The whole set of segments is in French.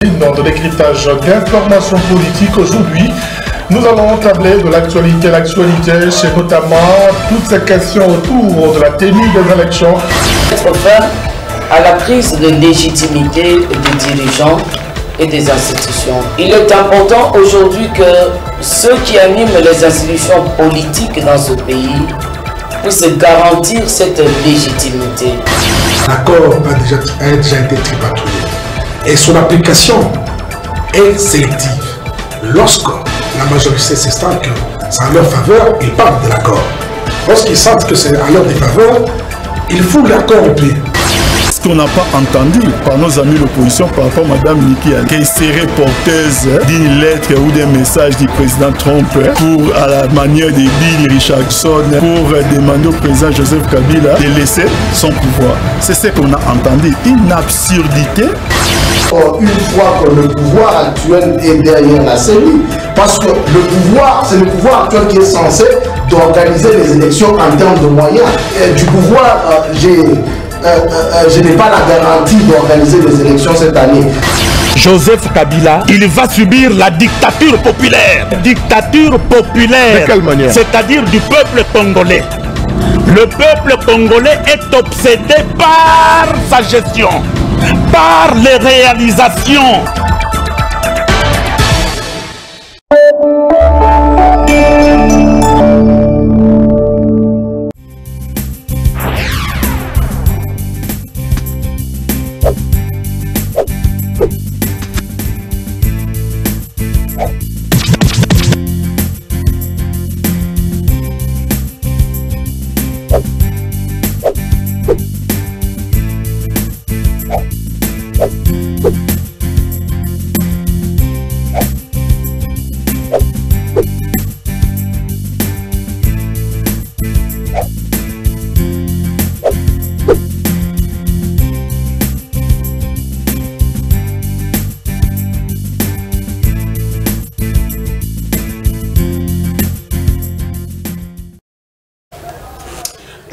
Dans le décryptage d'informations politiques aujourd'hui, nous allons tabler de l'actualité. L'actualité, c'est notamment toutes ces questions autour de la tenue des élections. Être fin à la crise de légitimité des dirigeants et des institutions. Il est important aujourd'hui que ceux qui animent les institutions politiques dans ce pays puissent garantir cette légitimité. L'accord a déjà été tripatouillé et son application est sélective. Lorsque la majorité s'estime que c'est en leur faveur, ils parlent de l'accord. Lorsqu'ils sentent que c'est en leur défaveur, il faut l'accord au pied. Ce qu'on n'a pas entendu par nos amis de l'opposition par rapport à Mme Nikki Haley, qui serait porteuse d'une lettre ou d'un message du président Trump pour, à la manière de Bill Richardson, pour demander au président Joseph Kabila de laisser son pouvoir. C'est ce qu'on a entendu, une absurdité. Une fois que le pouvoir actuel est derrière la CENI, parce que le pouvoir, c'est le pouvoir actuel qui est censé d'organiser les élections en termes de moyens. Et du pouvoir, je n'ai pas la garantie d'organiser les élections cette année. Joseph Kabila, il va subir la dictature populaire. Dictature populaire. De quelle manière? C'est-à-dire du peuple congolais. Le peuple congolais est obsédé par sa gestion, par les réalisations.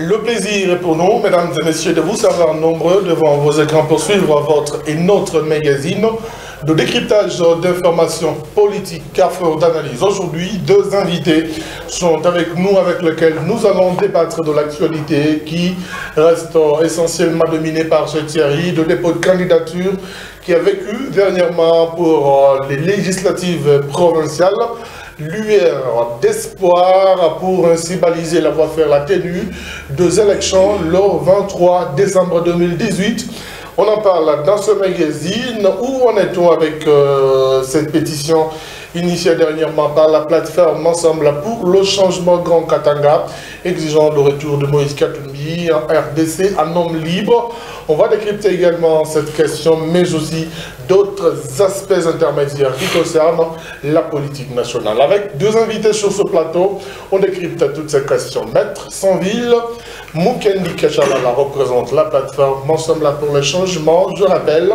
Le plaisir est pour nous, mesdames et messieurs, de vous savoir nombreux devant vos écrans pour suivre votre et notre magazine de décryptage d'informations politiques, carrefour d'analyse. Aujourd'hui, deux invités sont avec nous, avec lesquels nous allons débattre de l'actualité qui reste essentiellement dominée par ce Thierry de dépôt de candidature qui a vécu dernièrement pour les législatives provinciales. Lueur d'espoir pour ainsi baliser la voie vers la tenue des élections le 23 décembre 2018. On en parle dans ce magazine. Où en est-on avec cette pétition initiée dernièrement par la plateforme Ensemble pour le changement Grand Katanga, exigeant le retour de Moïse Katumbi en RDC en homme libre. On va décrypter également cette question, mais aussi d'autres aspects intermédiaires qui concernent la politique nationale. Avec deux invités sur ce plateau, on décrypte toutes ces questions. Maître Sanville, Mukendi Kachalala représente la plateforme Ensemble pour le changement. Je rappelle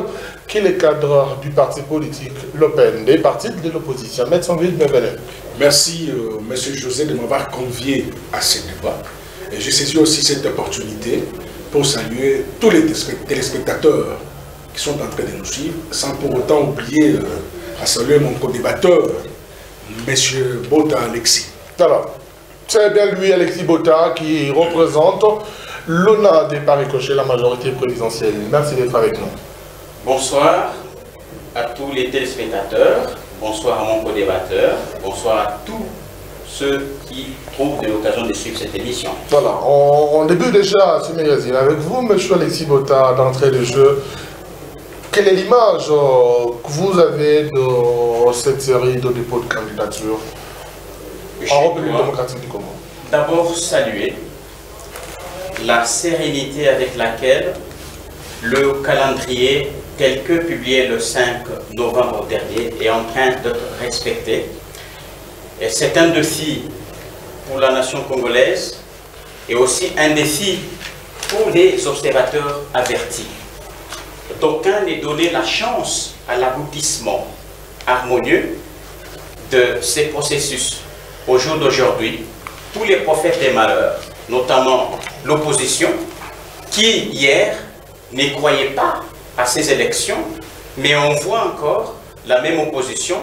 qu'il est cadre du parti politique l'Open des partis de l'opposition. Maître Sanville, bienvenue. Merci, Monsieur José, de m'avoir convié à ce débat. Et j'ai saisi aussi cette opportunité pour saluer tous les téléspectateurs qui sont en train de nous suivre, sans pour autant oublier à saluer mon co-débatteur, M. Bota Alexis. Alors, c'est bien lui, Alexis Bota, qui représente l'ONA des Paris-Cocher, la majorité présidentielle. Merci d'être avec nous. Bonsoir à tous les téléspectateurs, bonsoir à mon co-débatteur, bonsoir à tous ceux qui trouvent de l'occasion de suivre cette émission. Voilà, on débute déjà ce magazine avec vous, M. Alexis Bota, d'entrée de jeu. Quelle est l'image que vous avez de cette série de dépôts de candidature en République démocratique du Congo? D'abord, saluer la sérénité avec laquelle le calendrier tel que publié le 5 novembre dernier est en train d'être respecté. Et c'est un défi pour la nation congolaise et aussi un défi pour les observateurs avertis. D'aucuns n'est donné la chance à l'aboutissement harmonieux de ces processus. Au jour d'aujourd'hui, tous les prophètes des malheurs, notamment l'opposition, qui hier ne croyait pas à ces élections, Mais on voit encore la même opposition.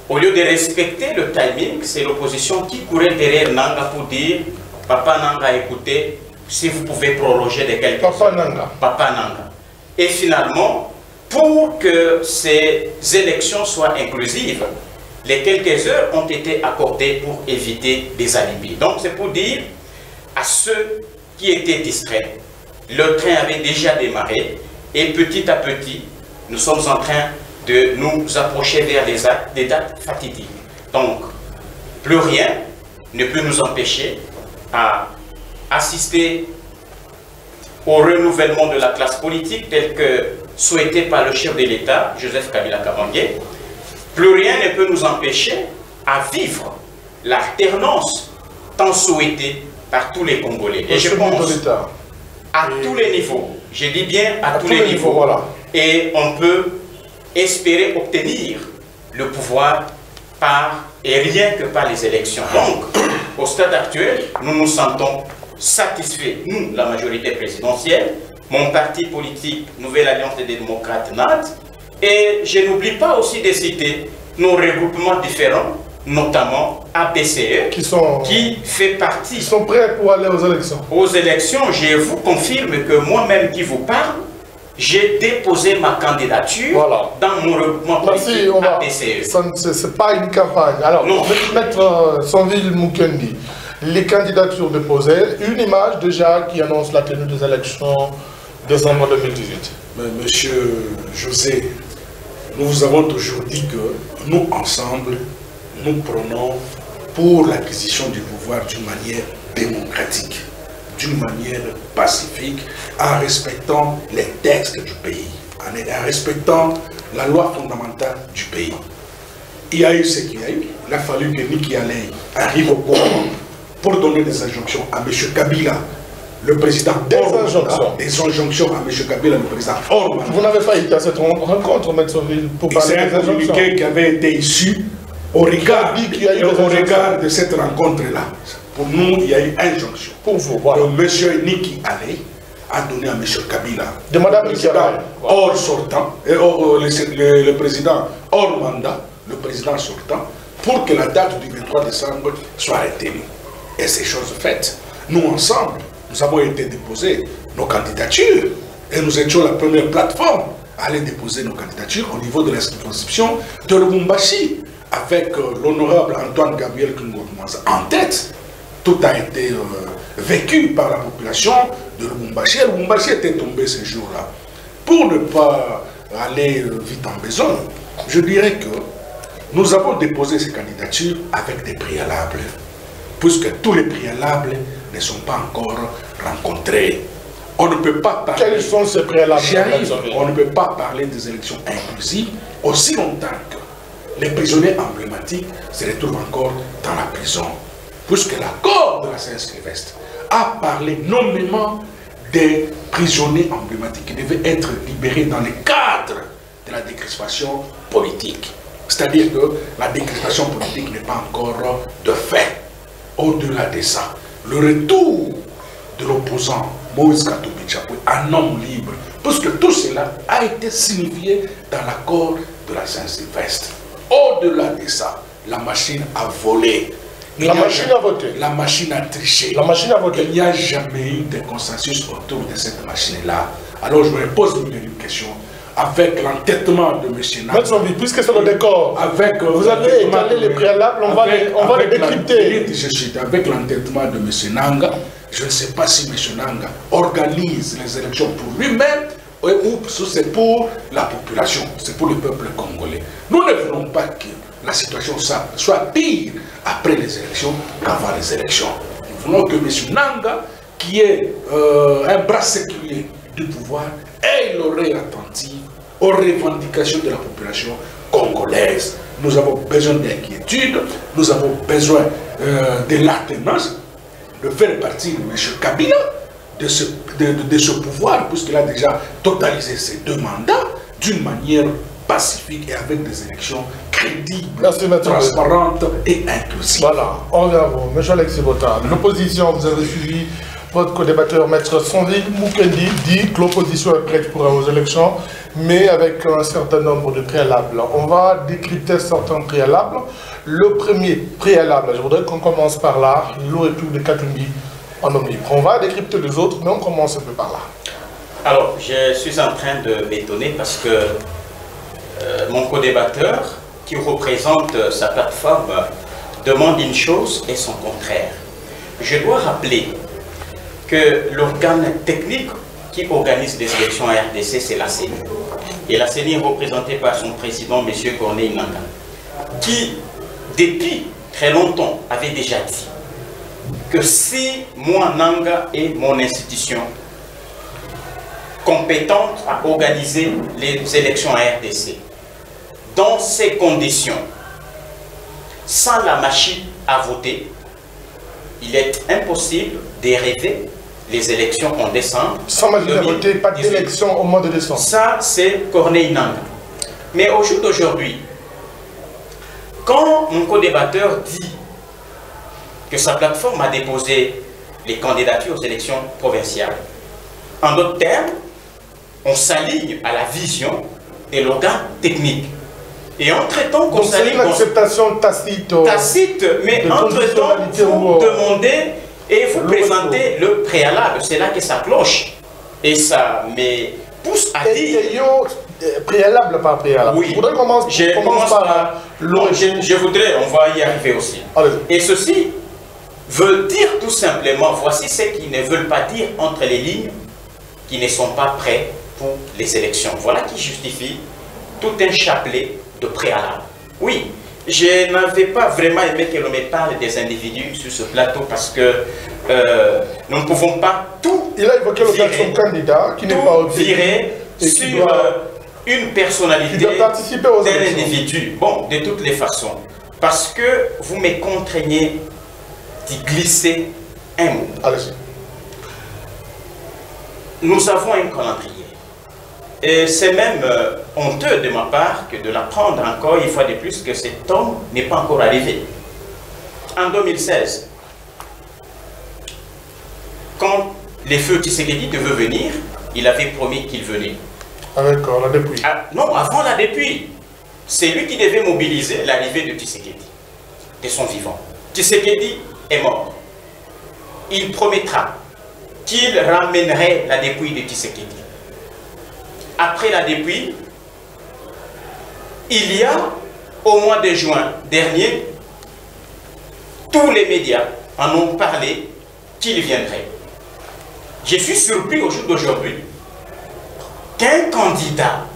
Au lieu de respecter le timing, c'est l'opposition qui courait derrière Nanga pour dire « Papa Nanga, écoutez, si vous pouvez prolonger de quelques heures. » Papa Nanga. Papa Nanga. Et finalement, pour que ces élections soient inclusives, les quelques heures ont été accordées pour éviter des alibis. Donc c'est pour dire à ceux qui étaient distraits, le train avait déjà démarré et petit à petit, nous sommes en train de nous approcher vers des dates fatidiques. Donc, plus rien ne peut nous empêcher à assister au renouvellement de la classe politique tel que souhaité par le chef de l'État, Joseph Kabila Kabange. Plus rien ne peut nous empêcher à vivre l'alternance tant souhaitée par tous les Congolais. Et je pense à tous les niveaux, je dis bien à tous les niveaux, voilà. Et on peut espérer obtenir le pouvoir par et rien que par les élections. Donc, au stade actuel, nous nous sentons satisfaits, nous, la majorité présidentielle, mon parti politique, Nouvelle Alliance des démocrates NAD, et je n'oublie pas aussi de citer nos regroupements différents, notamment APCE, qui fait partie... Ils sont prêts pour aller aux élections. Aux élections, je vous confirme que moi-même qui vous parle, j'ai déposé ma candidature dans mon regroupement politique APCE. Ce n'est pas une campagne. Alors, Maître Sanville Mukendi, les candidatures déposées, une image déjà qui annonce la tenue des élections décembre 2018. Monsieur José, nous vous avons toujours dit que nous, ensemble, nous prenons pour l'acquisition du pouvoir d'une manière démocratique, d'une manière pacifique, en respectant les textes du pays, en respectant la loi fondamentale du pays. Il y a eu ce qu'il y a eu. Il a fallu que Niki Alei arrive au pouvoir pour donner des injonctions à M. Kabila, le président. Des injonctions à M. Kabila, le président Orban. Vous n'avez pas été à cette rencontre, M. Sanville, pour parler des injonctions. C'est un communiqué qui avait été issu au regard de cette rencontre-là. Pour nous, il y a eu injonction. Pour vous, voilà. Donc, M. Niki Alei a donné à M. Kabila, de Mme Niki Alei, hors sortant, le président hors mandat, le président sortant, pour que la date du 23 décembre soit retenue. Et ces choses faites. Nous, ensemble, nous avons été déposer nos candidatures et nous étions la première plateforme à aller déposer nos candidatures au niveau de la circonscription de Lubumbashi avec l'honorable Antoine Gabriel Kungouroumaza en tête. Tout a été vécu par la population de Lubumbashi. Lubumbashi était tombé ce jour-là. Pour ne pas aller vite en besogne, je dirais que nous avons déposé ces candidatures avec des préalables, puisque tous les préalables ne sont pas encore rencontrés. On ne peut pas parler... Quels sont ces préalables? On ne peut pas parler des élections inclusives aussi longtemps que les prisonniers emblématiques se retrouvent encore dans la prison. Puisque l'accord de la Saint-Sylvestre a parlé nommément des prisonniers emblématiques qui devaient être libérés dans le cadre de la décrispation politique. C'est-à-dire que la décrispation politique n'est pas encore de fait. Au-delà de ça, le retour de l'opposant Moïse Katumbi Tchapoué, un homme libre, puisque tout cela a été signifié dans l'accord de la Saint-Sylvestre. Au-delà de ça, la machine a volé. La machine a voté. La machine a triché. La machine a voté. Il n'y a jamais eu de consensus autour de cette machine-là. Alors je me pose une question. Avec l'entêtement de M. Nanga. Puisque c'est le décor, vous avez étalé les préalables, on va les décrypter. Avec l'entêtement de M. Nanga, je ne sais pas si M. Nanga organise les élections pour lui-même ou c'est pour la population, c'est pour le peuple congolais. Nous ne voulons pas que la situation soit pire après les élections qu'avant les élections. Nous voulons que M. Nanga, qui est un bras séculier du pouvoir, ait l'oreille attentive aux revendications de la population congolaise. Nous avons besoin d'inquiétude, nous avons besoin de l'alternance, de faire partie de M. Kabila, de ce pouvoir, puisqu'il a déjà totalisé ses 2 mandats d'une manière pacifique et avec des élections crédibles, transparentes et inclusives. Voilà, on vient à vous. M. Alexis Botan, l'opposition, vous avez suivi Votre co-débatteur, Maître Sandrine Mukendi, dit que l'opposition est prête pour aux élections, mais avec un certain nombre de préalables. On va décrypter certains préalables. Le premier préalable, je voudrais qu'on commence par là, l'OEP de Katumbi en homme libre. On va décrypter les autres, mais on commence un peu par là. Alors, je suis en train de m'étonner parce que mon co-débatteur, qui représente sa plateforme, demande une chose et son contraire. Je dois rappeler que l'organe technique qui organise les élections à RDC, c'est la CENI. Et la CENI est représentée par son président, M. Corneille Nangaa, qui, depuis très longtemps, avait déjà dit que si moi, Nangaa, est mon institution compétente à organiser les élections à RDC, dans ces conditions, sans la machine à voter, il est impossible de rêver les élections en décembre. Sans machine à voter, pas d'élection au mois de décembre. Ça, c'est Corneille Nangaa. Mais au jour d'aujourd'hui, quand mon co-débatteur dit que sa plateforme a déposé les candidatures aux élections provinciales, en d'autres termes, on s'aligne à la vision de l'organe technique. Et entre-temps, qu'on s'aligne... C'est une acceptation tacite. Tacite, mais entre-temps, vous demandez et vous présentez le préalable. C'est là que ça cloche. Et ça me pousse à dire... Préalable par préalable. Oui. Je voudrais commencer par l'OEP. Je voudrais, on va y arriver aussi. Et ceci veut dire tout simplement, voici ce qu'ils ne veulent pas dire entre les lignes, qui ne sont pas prêts pour les élections. Voilà qui justifie tout un chapelet de préalable. Oui, je n'avais pas vraiment aimé que l'on me parle des individus sur ce plateau parce que nous ne pouvons pas tout il a évoqué le cas de son candidat qui n'est pas virer sur une personnalité d'un individu. Bon, de toutes les façons. Parce que vous me contraignez d'y glisser un mot. Allez-y. Nous avons un calendrier. Et c'est même honteux de ma part que de l'apprendre encore une fois de plus que cet homme n'est pas encore arrivé. En 2016, quand les feux Tshisekedi devaient venir, il avait promis qu'il venait. Avec la dépouille. Non, avant la dépouille. C'est lui qui devait mobiliser l'arrivée de Tshisekedi, de son vivant. Tshisekedi est mort. Il promettra qu'il ramènerait la dépouille de Tshisekedi. Après la dépouille, il y a, au mois de juin dernier, tous les médias en ont parlé qu'il viendrait. Je suis surpris au jour d'aujourd'hui qu'un candidat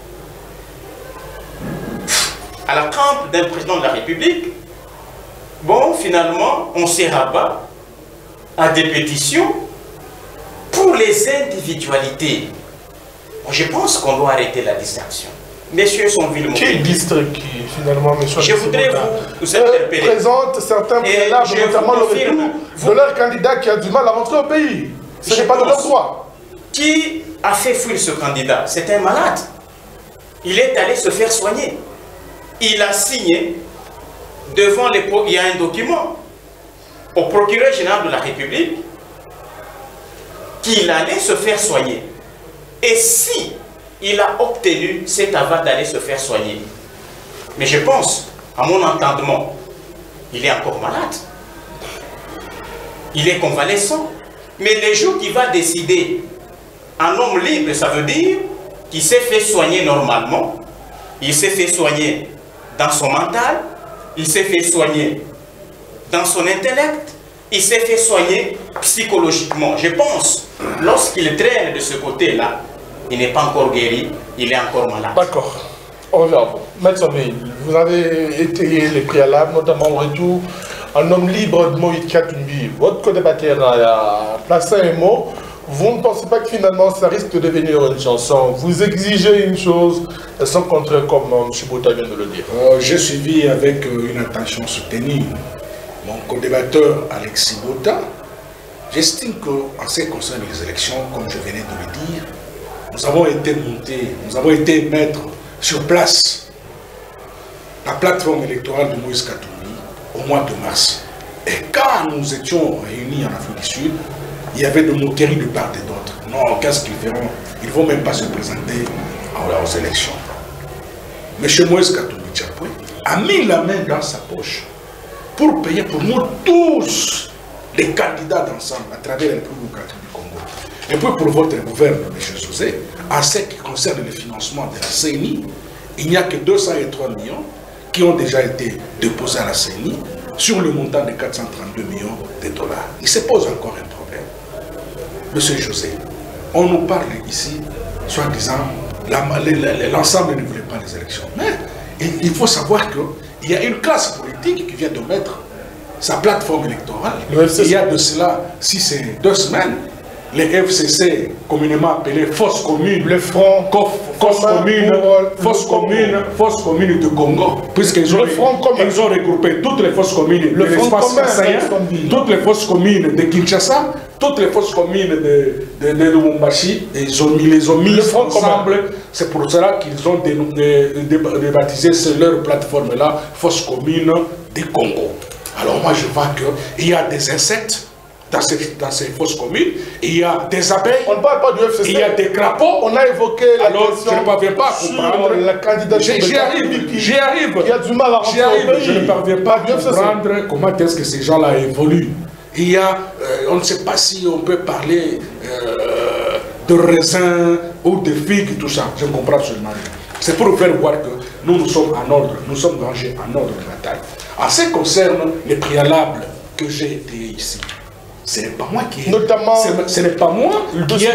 à la trempe d'un président de la République, bon, finalement, on se rabat à des pétitions pour les individualités. Je pense qu'on doit arrêter la distinction. Messieurs sont villes. Quel district qui, finalement, monsieur... Je voudrais vous interpeller. Présente certains préalables, notamment le retour de leur candidat qui a du mal à rentrer au pays. Ce n'est pas de leur droit. Qui a fait fuir ce candidat? C'est un malade. Il est allé se faire soigner. Il a signé devant les... Il y a un document au procureur général de la République qu'il allait se faire soigner. Et si il a obtenu cet aval d'aller se faire soigner, mais je pense, à mon entendement, il est encore malade. Il est convalescent. Mais le jour qu'il va décider, un homme libre, ça veut dire qu'il s'est fait soigner normalement, il s'est fait soigner dans son mental, il s'est fait soigner dans son intellect, il s'est fait soigner psychologiquement. Je pense, lorsqu'il traîne de ce côté-là, il n'est pas encore guéri, il est encore malade. D'accord. On revient à vous. Maître Sommeil, vous avez étayé les préalables, notamment le retour un homme libre de Moïse Katumbi. Votre co-débatteur a placé un mot. Vous ne pensez pas que finalement ça risque de devenir une chanson? Vous exigez une chose, et sans contraire comme M. Bota vient de le dire. J'ai suivi avec une attention soutenue mon co-débatteur Alexis Bota. J'estime qu'en ce qui concerne les élections, comme je venais de le dire, nous avons été montés, nous avons été mettre sur place la plateforme électorale de Moïse Katumbi au mois de mars. Et quand nous étions réunis en Afrique du Sud, il y avait de moqueries de part et d'autre. Non, qu'est-ce qu'ils feront? Ils ne vont même pas se présenter aux élections. M. Moïse Katumbi Tchapoué a mis la main dans sa poche pour payer pour nous tous les candidats d'ensemble à travers la République du Congo. Et puis pour votre gouverneur, M. José, en ce qui concerne le financement de la CENI, il n'y a que 203 millions qui ont déjà été déposés à la CENI sur le montant de 432 millions de dollars. Il se pose encore un problème. Monsieur José, on nous parle ici, soi-disant, l'ensemble ne voulait pas les élections. Mais il faut savoir qu'il y a une classe politique qui vient de mettre sa plateforme électorale. Il y a de cela, si c'est 2 semaines, les FCC, communément appelés fausses communes, le front, fausses communes de Congo, puisqu'ils ont regroupé toutes les fausses communes de l'espace kassaïen, toutes les fausses communes de Kinshasa, toutes les fausses communes de Lubumbashi, et ils les ont mis ensemble. C'est pour cela qu'ils ont débaptisé leur plateforme-là, fausses communes du Congo. Alors moi je vois qu'il y a des insectes dans ces fausses communes, il y a des abeilles, on ne parle pas du FCC, il y a des crapauds. On a évoqué la question, je ne parviens pas à comprendre la candidature. J'y arrive. Il y a du mal à rentrer au pays. Je ne parviens pas à comprendre comment est-ce que ces gens-là évoluent. Il y a, on ne sait pas si on peut parler de raisins ou de figues, tout ça. Je ne comprends absolument rien. C'est pour vous faire voir que nous sommes en ordre, nous sommes rangés en ordre de bataille. En ce qui concerne les préalables que j'ai été ici, ce n'est pas moi qui ai. Notamment, ce n'est pas moi qui ai.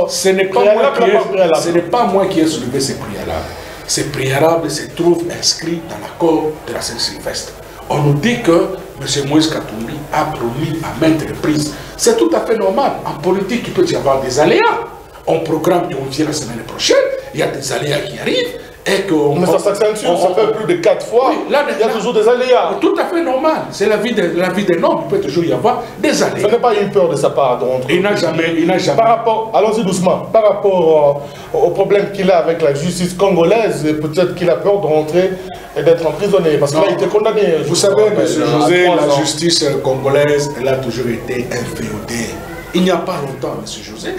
Ce n'est pas moi qui ai soulevé ces préalables. Ces préalables se trouvent inscrits dans l'accord de la Saint-Sylvestre. On nous dit que M. Moïse Katumbi a promis à maintes reprises. C'est tout à fait normal. En politique, il peut y avoir des aléas. On programme qu'on vient la semaine prochaine, il y a des aléas qui arrivent. Mais ça s'accentue, ça fait plus de 4 fois, oui, là, il y a toujours des aléas. Tout à fait normal, c'est la vie des hommes, il peut toujours y avoir des aléas. Ce n'est pas une peur de sa part d'entrer. Il n'a jamais. Par rapport, allons-y doucement, par rapport au problème qu'il a avec la justice congolaise, peut-être qu'il a peur de rentrer et d'être emprisonné, parce qu'il a été condamné. Vous savez, M. José, la justice congolaise, elle a toujours été inféodée. Il n'y a pas longtemps, M. José,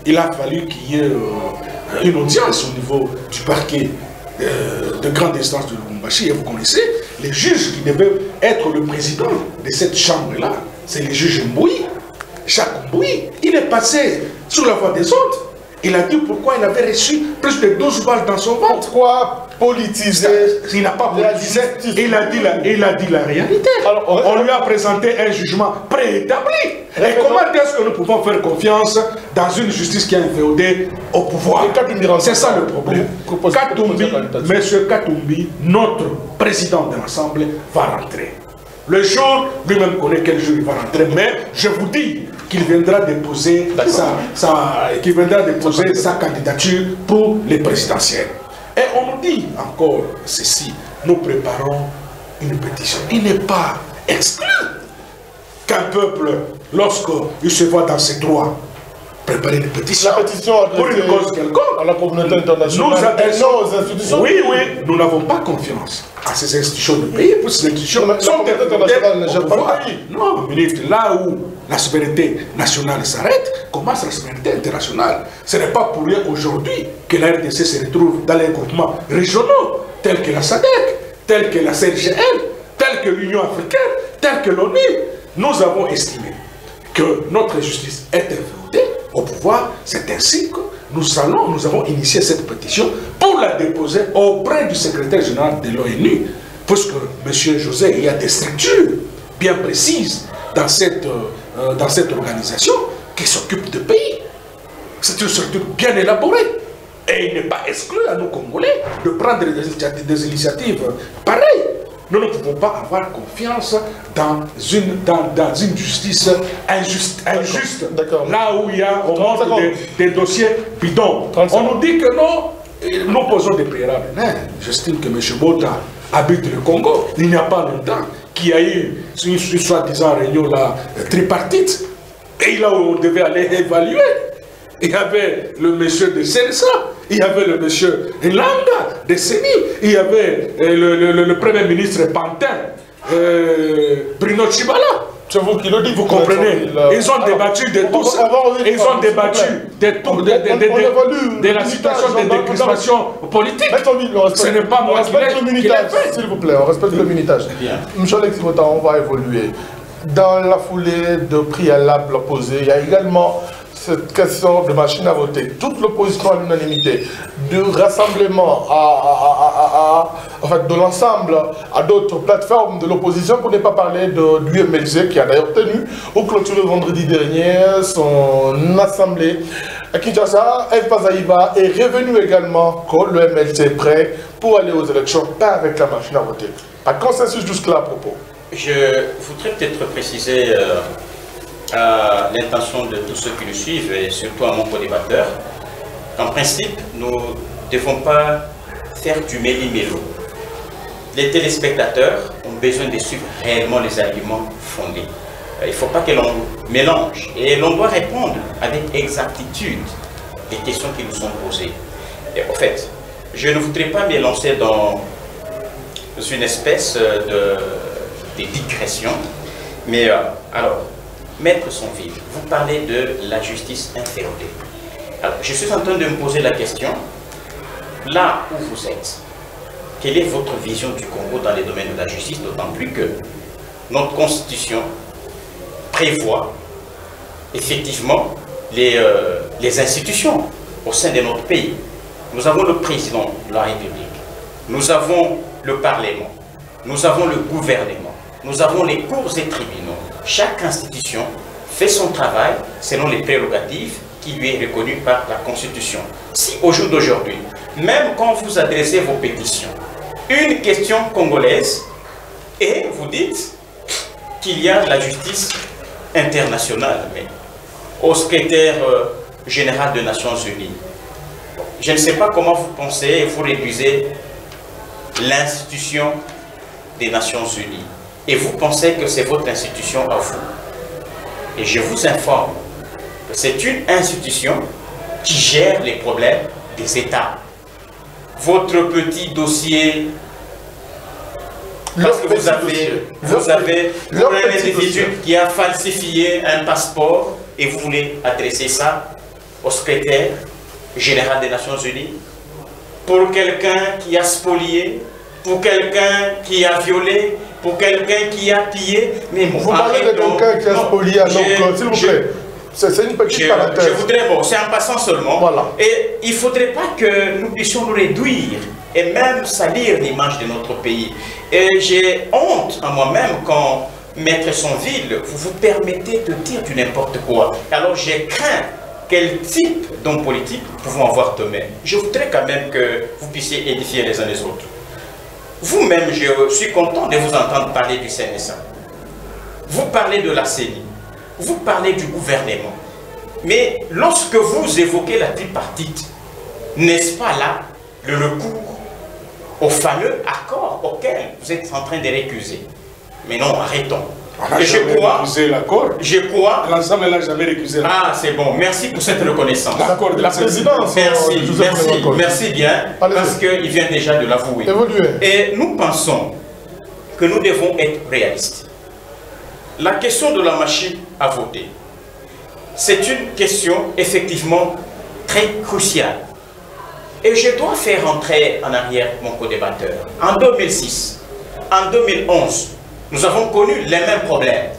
il a fallu qu'il y ait une audience au niveau du parquet de grande instance de Lubumbashi. Et vous connaissez, les juges qui devaient être le président de cette chambre-là, c'est le juge Mbouyi. Jacques Mbouyi, il est passé sous la voie des autres. Il a dit pourquoi il avait reçu plus de 12 balles dans son ventre. Pourquoi politiser? Il n'a pas politisé, il a dit la réalité. Alors, on lui a présenté un jugement préétabli. Et comment est-ce que nous pouvons faire confiance dans une justice qui est inféodée au pouvoir? C'est ça le problème. M. Katumbi, notre président de l'Assemblée, va rentrer. Le jour, lui-même connaît quel jour il va rentrer, mais je vous dis qu'il viendra déposer sa candidature pour les présidentielles. Et on nous dit encore ceci, nous préparons une pétition. Il n'est pas exclu qu'un peuple, lorsqu'il se voit dans ses droits, préparer une pétition, pour une cause quelconque, à la communauté internationale, aux institutions. Oui, nous n'avons pas confiance à ces institutions du pays, pour ces institutions sont non, ministre, là où la souveraineté nationale s'arrête, commence la souveraineté internationale. Ce n'est pas pour rien aujourd'hui que la RDC se retrouve dans les groupements régionaux, tels que la SADC, tels que la CRGL, tels que l'Union africaine, tels que l'ONU. Nous avons estimé que notre justice est inféodée au pouvoir. C'est ainsi que nous avons initié cette pétition pour la déposer auprès du secrétaire général de l'ONU, puisque M. José, il y a des structures bien précises dans cette organisation qui s'occupe de pays. C'est une structure bien élaborée. Et il n'est pas exclu à nous Congolais de prendre des initiatives pareilles. Nous ne pouvons pas avoir confiance dans une justice injuste. Là où il y a au monde des dossiers bidons. On nous dit que non, nous posons des préalables. J'estime que M. Bota habite le Congo. Il n'y a pas longtemps qu'il y a eu une soi-disant réunion tripartite. Et là où on devait aller évaluer, il y avait le monsieur de Sensa, il y avait le monsieur Langa de Seni, il y avait le premier ministre Pantin, Bruno Chibala. C'est vous qui le dites. Vous comprenez? Ils ont débattu de tout ça. Ils ont débattu de la situation de décrispation politique. Ce n'est pas moi qui l'ai fait. S'il vous plaît, on respecte le minutage. Monsieur Alexis Bota, on va évoluer. Dans la foulée de préalables opposés, il y a également cette question de machine à voter. Toute l'opposition à l'unanimité, du rassemblement en fait, de l'ensemble à d'autres plateformes de l'opposition, pour ne pas parler de l'UMLG qui a d'ailleurs tenu au clôture vendredi dernier son assemblée à Kinshasa. El Pazaïba est revenu également que le MLG est prêt pour aller aux élections, pas avec la machine à voter. Pas de consensus jusque-là à propos. Je voudrais peut-être préciser à l'intention de tous ceux qui nous suivent et surtout à mon co-débatteur qu'en principe, nous ne devons pas faire du méli-mélo. Les téléspectateurs ont besoin de suivre réellement les arguments fondés. Il ne faut pas que l'on mélange et l'on doit répondre avec exactitude les questions qui nous sont posées. Et en fait, je ne voudrais pas me lancer dans une espèce de digression, mais alors, Maître Sonville, vous parlez de la justice inféodée. Alors, je suis en train de me poser la question, là où vous êtes, quelle est votre vision du Congo dans les domaines de la justice, d'autant plus que notre constitution prévoit effectivement les institutions au sein de notre pays. Nous avons le président de la République, nous avons le Parlement, nous avons le gouvernement, nous avons les cours et tribunaux. Chaque institution fait son travail selon les prérogatives qui lui est reconnues par la Constitution. Si au jour d'aujourd'hui, même quand vous adressez vos pétitions, une question congolaise, et vous dites qu'il y a la justice internationale, mais au secrétaire général des Nations Unies, je ne sais pas comment vous pensez et vous réduisez l'institution des Nations Unies. Et vous pensez que c'est votre institution à vous. Et je vous informe que c'est une institution qui gère les problèmes des États. Votre petit dossier, parce que vous avez un individu qui a falsifié un passeport et vous voulez adresser ça au secrétaire général des Nations Unies, pour quelqu'un qui a spolié, pour quelqu'un qui a violé, pour quelqu'un qui a pillé. Mais bon, vous parlez de quelqu'un qui a spolié, s'il vous plaît. C'est une petite parenthèse. Je voudrais, bon, c'est en passant seulement. Voilà. Et il ne faudrait pas que nous puissions nous réduire et même salir l'image de notre pays. Et j'ai honte à moi-même quand, Maître Sonville, vous vous permettez de dire du n'importe quoi. Alors j'ai craint quel type d'homme politique nous pouvons avoir demain. Je voudrais quand même que vous puissiez édifier les uns les autres. Vous-même, je suis content de vous entendre parler du CNSA. Vous parlez de la CENI. Vous parlez du gouvernement. Mais lorsque vous évoquez la tripartite, n'est-ce pas là le recours au fameux accord auquel vous êtes en train de récuser? Mais non, arrêtons. On n'a jamais récusé l'accord. Je crois... L'ensemble n'a jamais récusé l'accord. Ah, c'est bon. Merci pour cette reconnaissance. L'accord de la présidence. Merci bien. Parce qu'il vient déjà de l'avouer. Et nous pensons que nous devons être réalistes. La question de la machine à voter, c'est une question effectivement très cruciale. Et je dois faire entrer en arrière mon co-débatteur. En 2006, en 2011, nous avons connu les mêmes problèmes.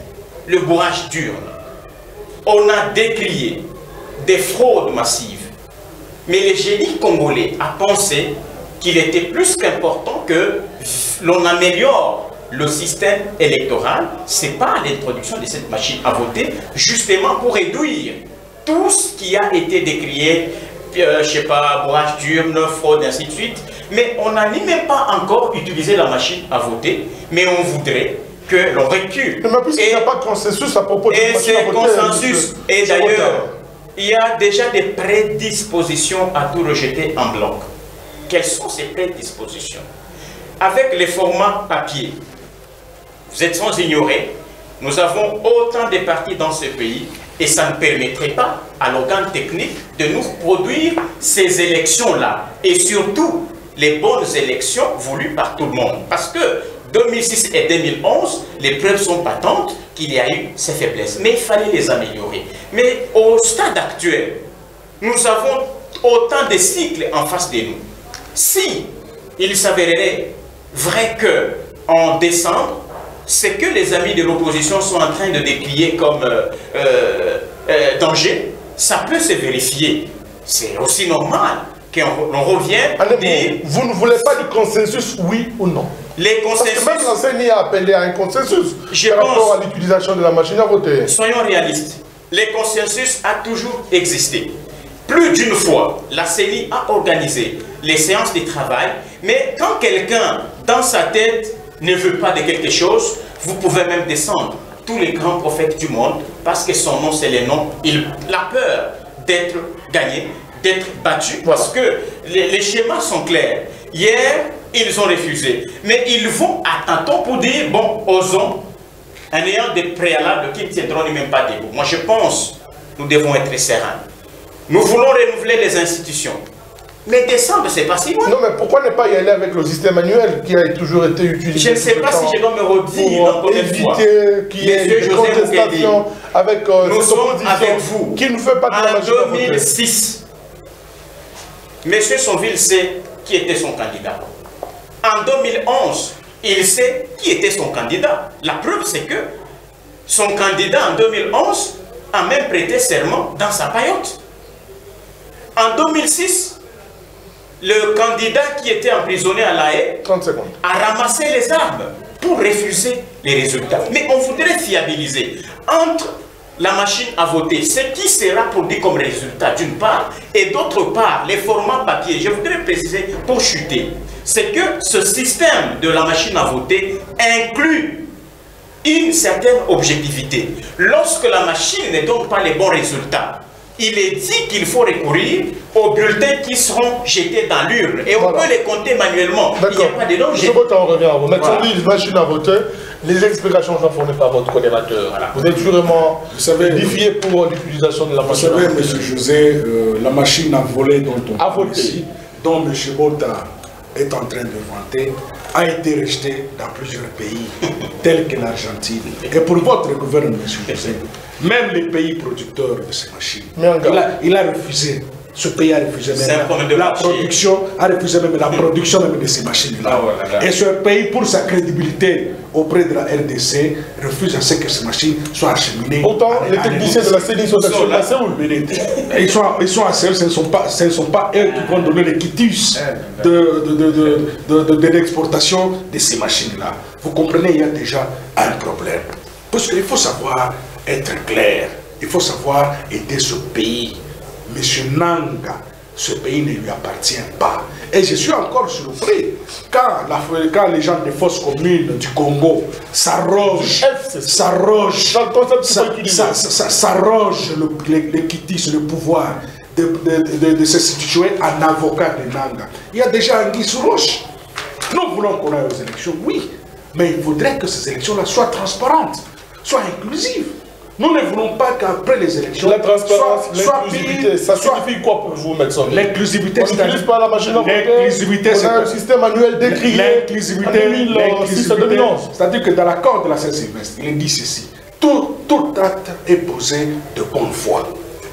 Le bourrage d'urnes. On a décrié des fraudes massives. Mais le génie congolais a pensé qu'il était plus qu'important que l'on améliore le système électoral. Ce n'est pas l'introduction de cette machine à voter, justement pour réduire tout ce qui a été décrié, je ne sais pas, bourrage d'urnes, fraude, ainsi de suite. Mais on n'a ni même pas encore utilisé la machine à voter, mais on voudrait que l'on recule. Mais puisqu'il n'y a pas de consensus à propos de la machine à voter. Consensus, et d'ailleurs, il y a déjà des prédispositions à tout rejeter en bloc. Quelles sont ces prédispositions? Avec les formats papier, vous êtes sans ignorer, nous avons autant de partis dans ce pays et ça ne permettrait pas à l'organe technique de nous produire ces élections-là. Et surtout, les bonnes élections voulues par tout le monde. Parce que 2006 et 2011, les preuves sont patentes qu'il y a eu ces faiblesses. Mais il fallait les améliorer. Mais au stade actuel, nous avons autant de cycles en face de nous. Si il s'avérerait vrai que en décembre, ce que les amis de l'opposition sont en train de déplier comme danger, ça peut se vérifier. C'est aussi normal qu'on revienne. Allez, vous ne voulez pas du consensus, oui ou non? Les consensus. Parce que même l'enseignant a appelé à un consensus par rapport à l'utilisation de la machine à voter. Soyons réalistes. Les consensus a toujours existé. Plus d'une fois, la CENI a organisé les séances de travail, mais quand quelqu'un, dans sa tête, ne veut pas de quelque chose, vous pouvez même descendre tous les grands prophètes du monde, parce que son nom, c'est le nom. Il a peur d'être gagné, d'être battu, parce que les schémas sont clairs. Hier, ils ont refusé. Mais ils vont à tantôt pour dire, bon, osons, en ayant des préalables qui ne tiendront même pas debout. Moi, je pense que nous devons être sereins. Nous voulons renouveler les institutions. Mais décembre, c'est pas si loin. Non, mais pourquoi ne pas y aller avec le système manuel qui a toujours été utilisé? Je ne sais pas si je dois me redire pour éviter qu'il y ait des contestations avec nous sommes avec vous. Qui ne fait pas de la machine à voter. En 2006, M. Sonville sait qui était son candidat. En 2011, il sait qui était son candidat. La preuve, c'est que son candidat en 2011 a même prêté serment dans sa paillote. En 2006, le candidat qui était emprisonné à La Haye a ramassé les armes pour refuser les résultats. Mais on voudrait fiabiliser entre la machine à voter, ce qui sera produit comme résultat d'une part, et d'autre part, les formats papier. Je voudrais préciser pour chuter, c'est que ce système de la machine à voter inclut une certaine objectivité. Lorsque la machine ne donne pas les bons résultats, il est dit qu'il faut recourir aux bulletins qui seront jetés dans l'urne. Et on peut les compter manuellement. Il n'y a pas de danger. Je vote, on revient à vous. Maintenant, les machines à voter, les explications sont fournies par votre collérateur. Voilà. Vous êtes sûrement édifié pour l'utilisation de la machine à voter. Vous savez, M. José, la machine à voler dont on parle ici, dont M. Bota est en train de vanter, a été rejetée dans plusieurs pays, tels que l'Argentine. Et pour votre gouvernement, M. José, même les pays producteurs de ces machines, il a refusé. Ce pays a refusé même la production, de ces machines-là. Et ce pays, pour sa crédibilité auprès de la RDC, refuse à ce que ces machines soient acheminées. Pourtant, les techniciens de la CENI sont à Séoul. Ils sont à Séoul, ce ne sont pas eux qui vont donner les quitus de l'exportation de ces machines-là. Vous comprenez, il y a déjà un problème. Parce qu'il faut savoir être clair, il faut savoir aider ce pays. Monsieur Nanga, ce pays ne lui appartient pas. Et je suis encore surpris quand les gens des fausses communes du Congo s'arrogent le quitus, le pouvoir de se situer en avocat de Nanga. Il y a déjà un Guy Roche. Nous voulons qu'on aille aux élections, oui, mais il faudrait que ces élections-là soient transparentes, soient inclusives. Nous ne voulons pas qu'après les élections, la transparence, l'inclusivité, ça signifie quoi pour vous, Médecin? L'inclusivité, on n'utilise pas la machine à voter, on a un système manuel décrié en 2006 à 2011. C'est-à-dire que dans l'accord de la Saint-Sylvestre, il est dit ceci: tout acte est posé de bonne foi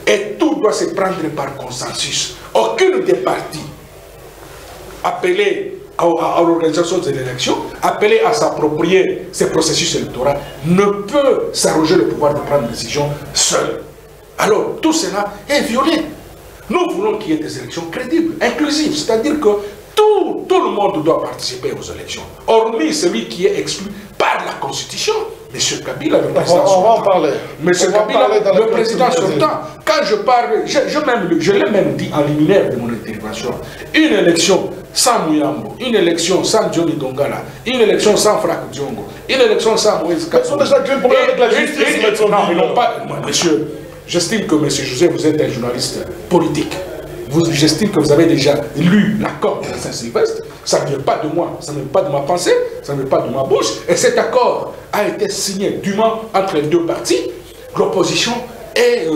et tout doit se prendre par consensus. Aucune des parties appelées à l'organisation de l'élection, appelé à s'approprier ces processus électoraux, ne peut s'arroger le pouvoir de prendre une décision seul. Alors, tout cela est violé. Nous voulons qu'il y ait des élections crédibles, inclusives, c'est-à-dire que tout le monde doit participer aux élections, hormis celui qui est exclu par la Constitution. M. Kabila, le président sortant. On va en parler. M. Kabila, le président sortant. Quand je parle, je l'ai même dit en liminaire de mon intervention, une élection sans Mouyambo, une élection sans Johnny Dongala, une élection sans Franck Diongo, une élection sans Moïse Katumbi. Ils sont déjà créés pour avec la justice. Non, ils n'ont pas. Monsieur, j'estime que M. José, vous êtes un journaliste politique. J'estime que vous avez déjà lu l'accord de Saint-Sylvestre. Ça ne vient pas de moi, ça ne vient pas de ma pensée, ça ne vient pas de ma bouche. Et cet accord a été signé dûment entre les deux parties, l'opposition et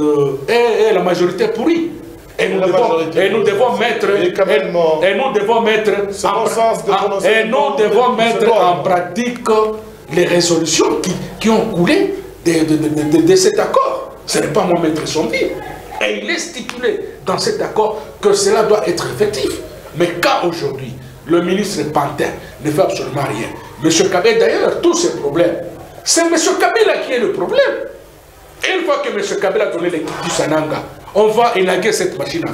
la majorité pourrie. Et nous devons mettre en pratique les résolutions qui ont coulé de cet accord. Ce n'est pas moi mettre son vie. Et il est stipulé dans cet accord que cela doit être effectif. Mais quand aujourd'hui, le ministre Pantin ne fait absolument rien, M. Kabila d'ailleurs, tous ces problèmes, c'est M. Kabila qui est le problème. Et une fois que M. Kabila a donné les du Sananga, on va élaguer cette machine à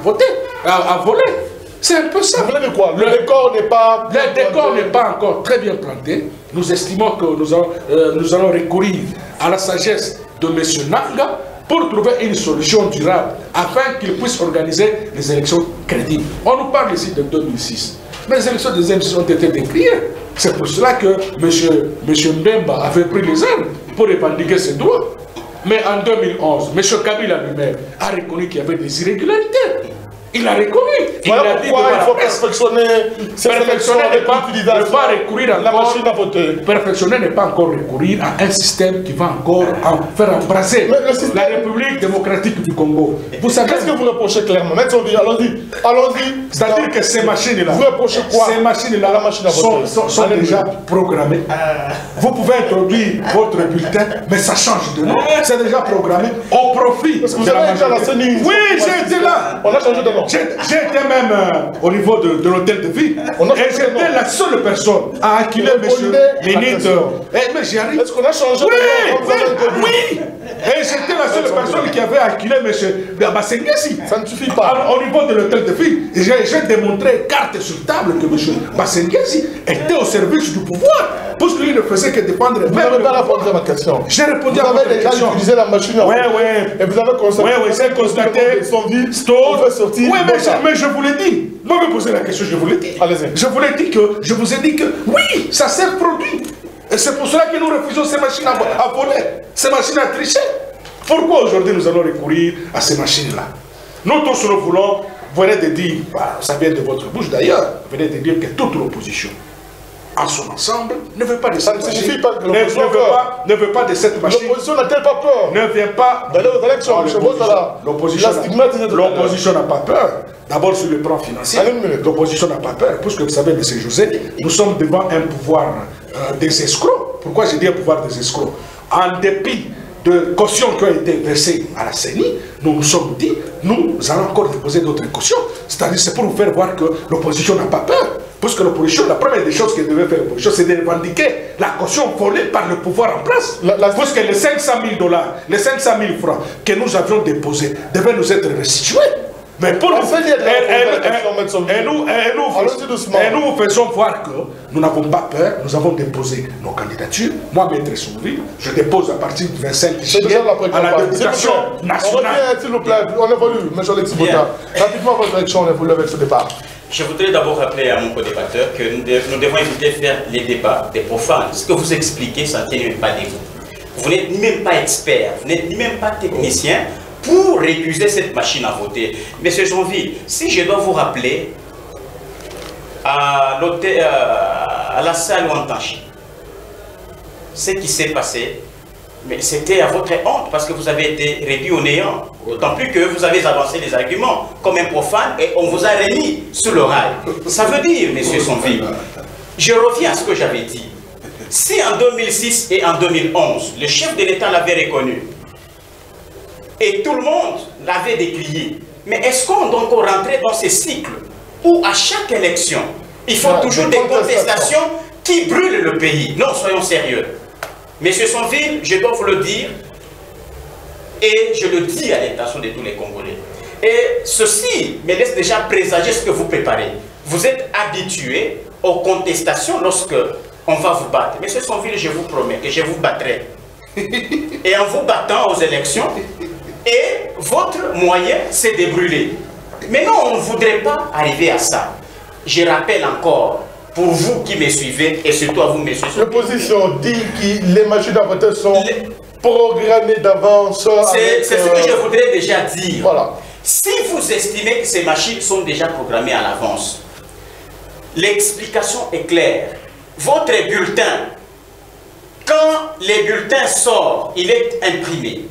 voler. C'est un peu ça. Vous voulez quoi? Le décor n'est pas encore très bien planté. Nous estimons que nous allons recourir à la sagesse de M. Nanga pour trouver une solution durable afin qu'il puisse organiser les élections crédibles. On nous parle ici de 2006. Mais les élections de 2006 ont été décriées. C'est pour cela que M. Mbemba avait pris les armes pour revendiquer ses droits. Mais en 2011, M. Kabila lui-même a reconnu qu'il y avait des irrégularités. Il a reconnu. Il a dit il faut perfectionner ne pas recourir la machine à voter. Perfectionner n'est pas encore recourir à un système qui va encore faire embrasser la République démocratique du Congo. Vous savez qu'est-ce que vous reprochez clairement? Allons-y. C'est-à-dire que ces machines-là, vous reprochez quoi? Ces machines-là sont déjà programmées. Vous pouvez introduire votre bulletin, mais ça change de nom. C'est déjà programmé au profit. Parce que vous avez déjà la CENI. Oui, j'ai été là. On a changé de nom. J'étais même au niveau de l'hôtel de ville. Et j'étais la seule personne à acculer M. Lénite. Mais j'y arrive. Est-ce qu'on a changé de nom? Oui. Et j'étais la seule personne qui avait acculé M. Basengiasi. Ça ne suffit pas. Au niveau de l'hôtel de ville, j'ai démontré carte sur table que M. Basengiasi était au service du pouvoir. Parce qu'il ne faisait que défendre. Vous n'avez pas répondu à ma question. J'ai répondu à votre question. Vous avez déjà utilisé la machine. Oui. Et vous avez constaté. Oui, c'est constaté. On fait sortir. Oui, mais je vous l'ai dit. Moi, me posez la question, je vous l'ai dit. Allez-y. Je vous ai dit que oui, ça s'est produit. Et c'est pour cela que nous refusons ces machines à voler, ces machines à tricher. Pourquoi aujourd'hui nous allons recourir à ces machines-là? Nous tous nous voulons, vous venez de dire, ça vient de votre bouche d'ailleurs, vous venez de dire que toute l'opposition, en son ensemble, ne veut pas de cette machine. Ça ne signifie pas que l'opposition ne veut pas de cette machine. L'opposition n'a-t-elle pas peur? Ne vient pas d'aller aux élections. L'opposition n'a pas peur. D'abord sur le plan financier, l'opposition n'a pas peur. Puisque vous savez, M. José, nous sommes devant un pouvoir des escrocs. Pourquoi j'ai dit un pouvoir des escrocs? En dépit de cautions qui ont été versées à la CENI, nous nous sommes dit, nous allons encore déposer d'autres cautions. C'est-à-dire, c'est pour vous faire voir que l'opposition n'a pas peur. Parce que l'opposition, la première des choses qu'elle devait faire l'opposition, c'est de revendiquer la caution volée par le pouvoir en place. Parce que les 500 000 $, les 500 000 francs que nous avions déposés devaient nous être restitués. Mais pour nous, nous faisons voir que nous n'avons pas peur, nous avons déposé nos candidatures. Moi, Maître Souville, je dépose à partir du 25 juillet à la députation nationale. On revient, s'il vous plaît, on évolue, M. Alexis Bota. Rapidement, votre élection, on évolue avec ce départ. Je voudrais d'abord rappeler à mon co-débatteur que nous devons éviter de faire les débats des profanes. Ce que vous expliquez, ça ne tient même pas de vous. Vous n'êtes même pas expert, vous n'êtes même pas technicien pour récuser cette machine à voter. Monsieur Jonville, si je dois vous rappeler à la salle Wantanchi, ce qui s'est passé, mais c'était à votre honte parce que vous avez été réduit au néant. D'autant plus que vous avez avancé des arguments comme un profane et on vous a remis sous le rail. Ça veut dire, monsieur Sonville, je reviens à ce que j'avais dit. Si en 2006 et en 2011, le chef de l'État l'avait reconnu et tout le monde l'avait décrié, mais est-ce qu'on doit encore rentrer dans ces cycles où à chaque élection, il faut toujours des contestations qui brûlent le pays? Non, soyons sérieux. Monsieur Sonville, je dois vous le dire, et je le dis à l'intention de tous les Congolais. Et ceci me laisse déjà présager ce que vous préparez. Vous êtes habitué aux contestations lorsque on va vous battre. Monsieur Sonville, je vous promets que je vous battrai. Et en vous battant aux élections, et votre moyen, c'est de brûler. Mais non, on ne voudrait pas arriver à ça. Je rappelle encore, pour vous qui me suivez, et surtout à vous, messieurs. L'opposition dit que les machines à voter sont programmées d'avance. C'est ce que je voudrais déjà dire. Voilà. Si vous estimez que ces machines sont déjà programmées à l'avance, l'explication est claire. Votre bulletin, quand les bulletins sortent, il est imprimé.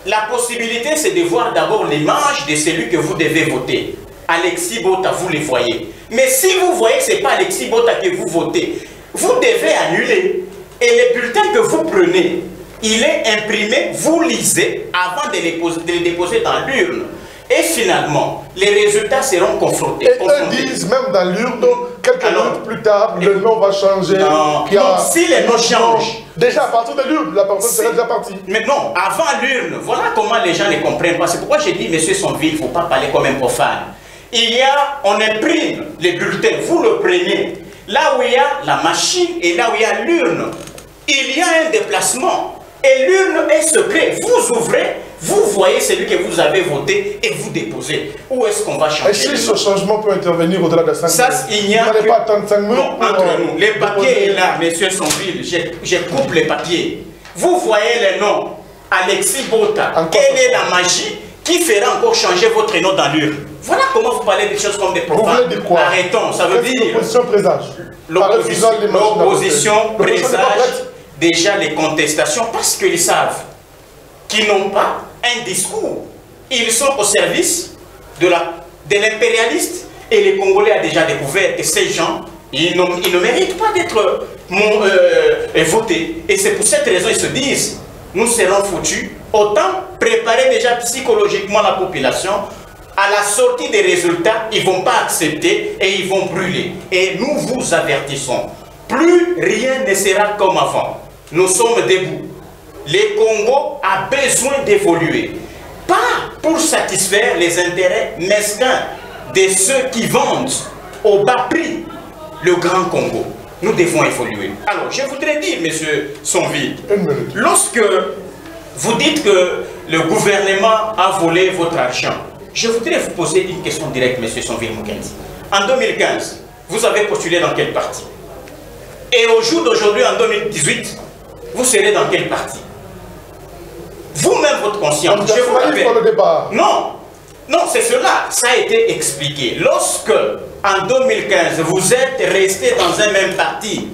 la possibilité, c'est de voir d'abord l'image de celui que vous devez voter. Alexis Bota, vous les voyez. Mais si vous voyez que ce n'est pas Alexis Bota que vous votez, vous devez annuler. Et les bulletins que vous prenez, il est imprimé, vous lisez avant de les déposer dans l'urne. Et finalement, les résultats seront confrontés. Et eux disent, même dans l'urne, quelques minutes plus tard, le nom va changer. Non, si les noms changent. Déjà, à partir de l'urne, la personne serait déjà partie. Mais non, avant l'urne, voilà comment les gens ne comprennent pas. C'est pourquoi j'ai dit, monsieur Sonville, il ne faut pas parler comme un profane. On imprime les bulletins, vous le prenez. Là où il y a la machine et là où il y a l'urne, il y a un déplacement. Et l'urne est secrète. Vous ouvrez, vous voyez celui que vous avez voté et vous déposez. Où est-ce qu'on va changer? Et si ce changement peut intervenir au-delà de 5 minutes? Ça, il n'y a pas attendre 5 minutes. Non, entre nous. Les papiers est là, monsieur Sonville. Je coupe les papiers. Vous voyez les noms. Alexis Bota. Quelle est la magie qui fera encore changer votre nom dans l'urne? Voilà comment vous parlez des choses comme des profanes. Vous voulez dire quoi? Arrêtons, ça veut dire... L'opposition présage. L'opposition présage déjà les contestations parce qu'ils savent qu'ils n'ont pas un discours. Ils sont au service de l'impérialiste et les Congolais ont déjà découvert que ces gens, ils ne méritent pas d'être votés. Et c'est pour cette raison qu'ils se disent, nous serons foutus. Autant préparer déjà psychologiquement la population. À la sortie des résultats, ils ne vont pas accepter et ils vont brûler. Et nous vous avertissons, plus rien ne sera comme avant. Nous sommes debout. Le Congo a besoin d'évoluer. Pas pour satisfaire les intérêts mesquins de ceux qui vendent au bas prix le Grand Congo. Nous devons évoluer. Alors, je voudrais dire, monsieur Sonville, lorsque vous dites que le gouvernement a volé votre argent, je voudrais vous poser une question directe, monsieur Sonville Mukendi. En 2015, vous avez postulé dans quel parti? Et au jour d'aujourd'hui, en 2018, vous serez dans quel parti? Vous-même, votre conscience, je vous rappelle. Non, non, c'est cela. Ça a été expliqué. Lorsque, en 2015, vous êtes resté dans un même parti,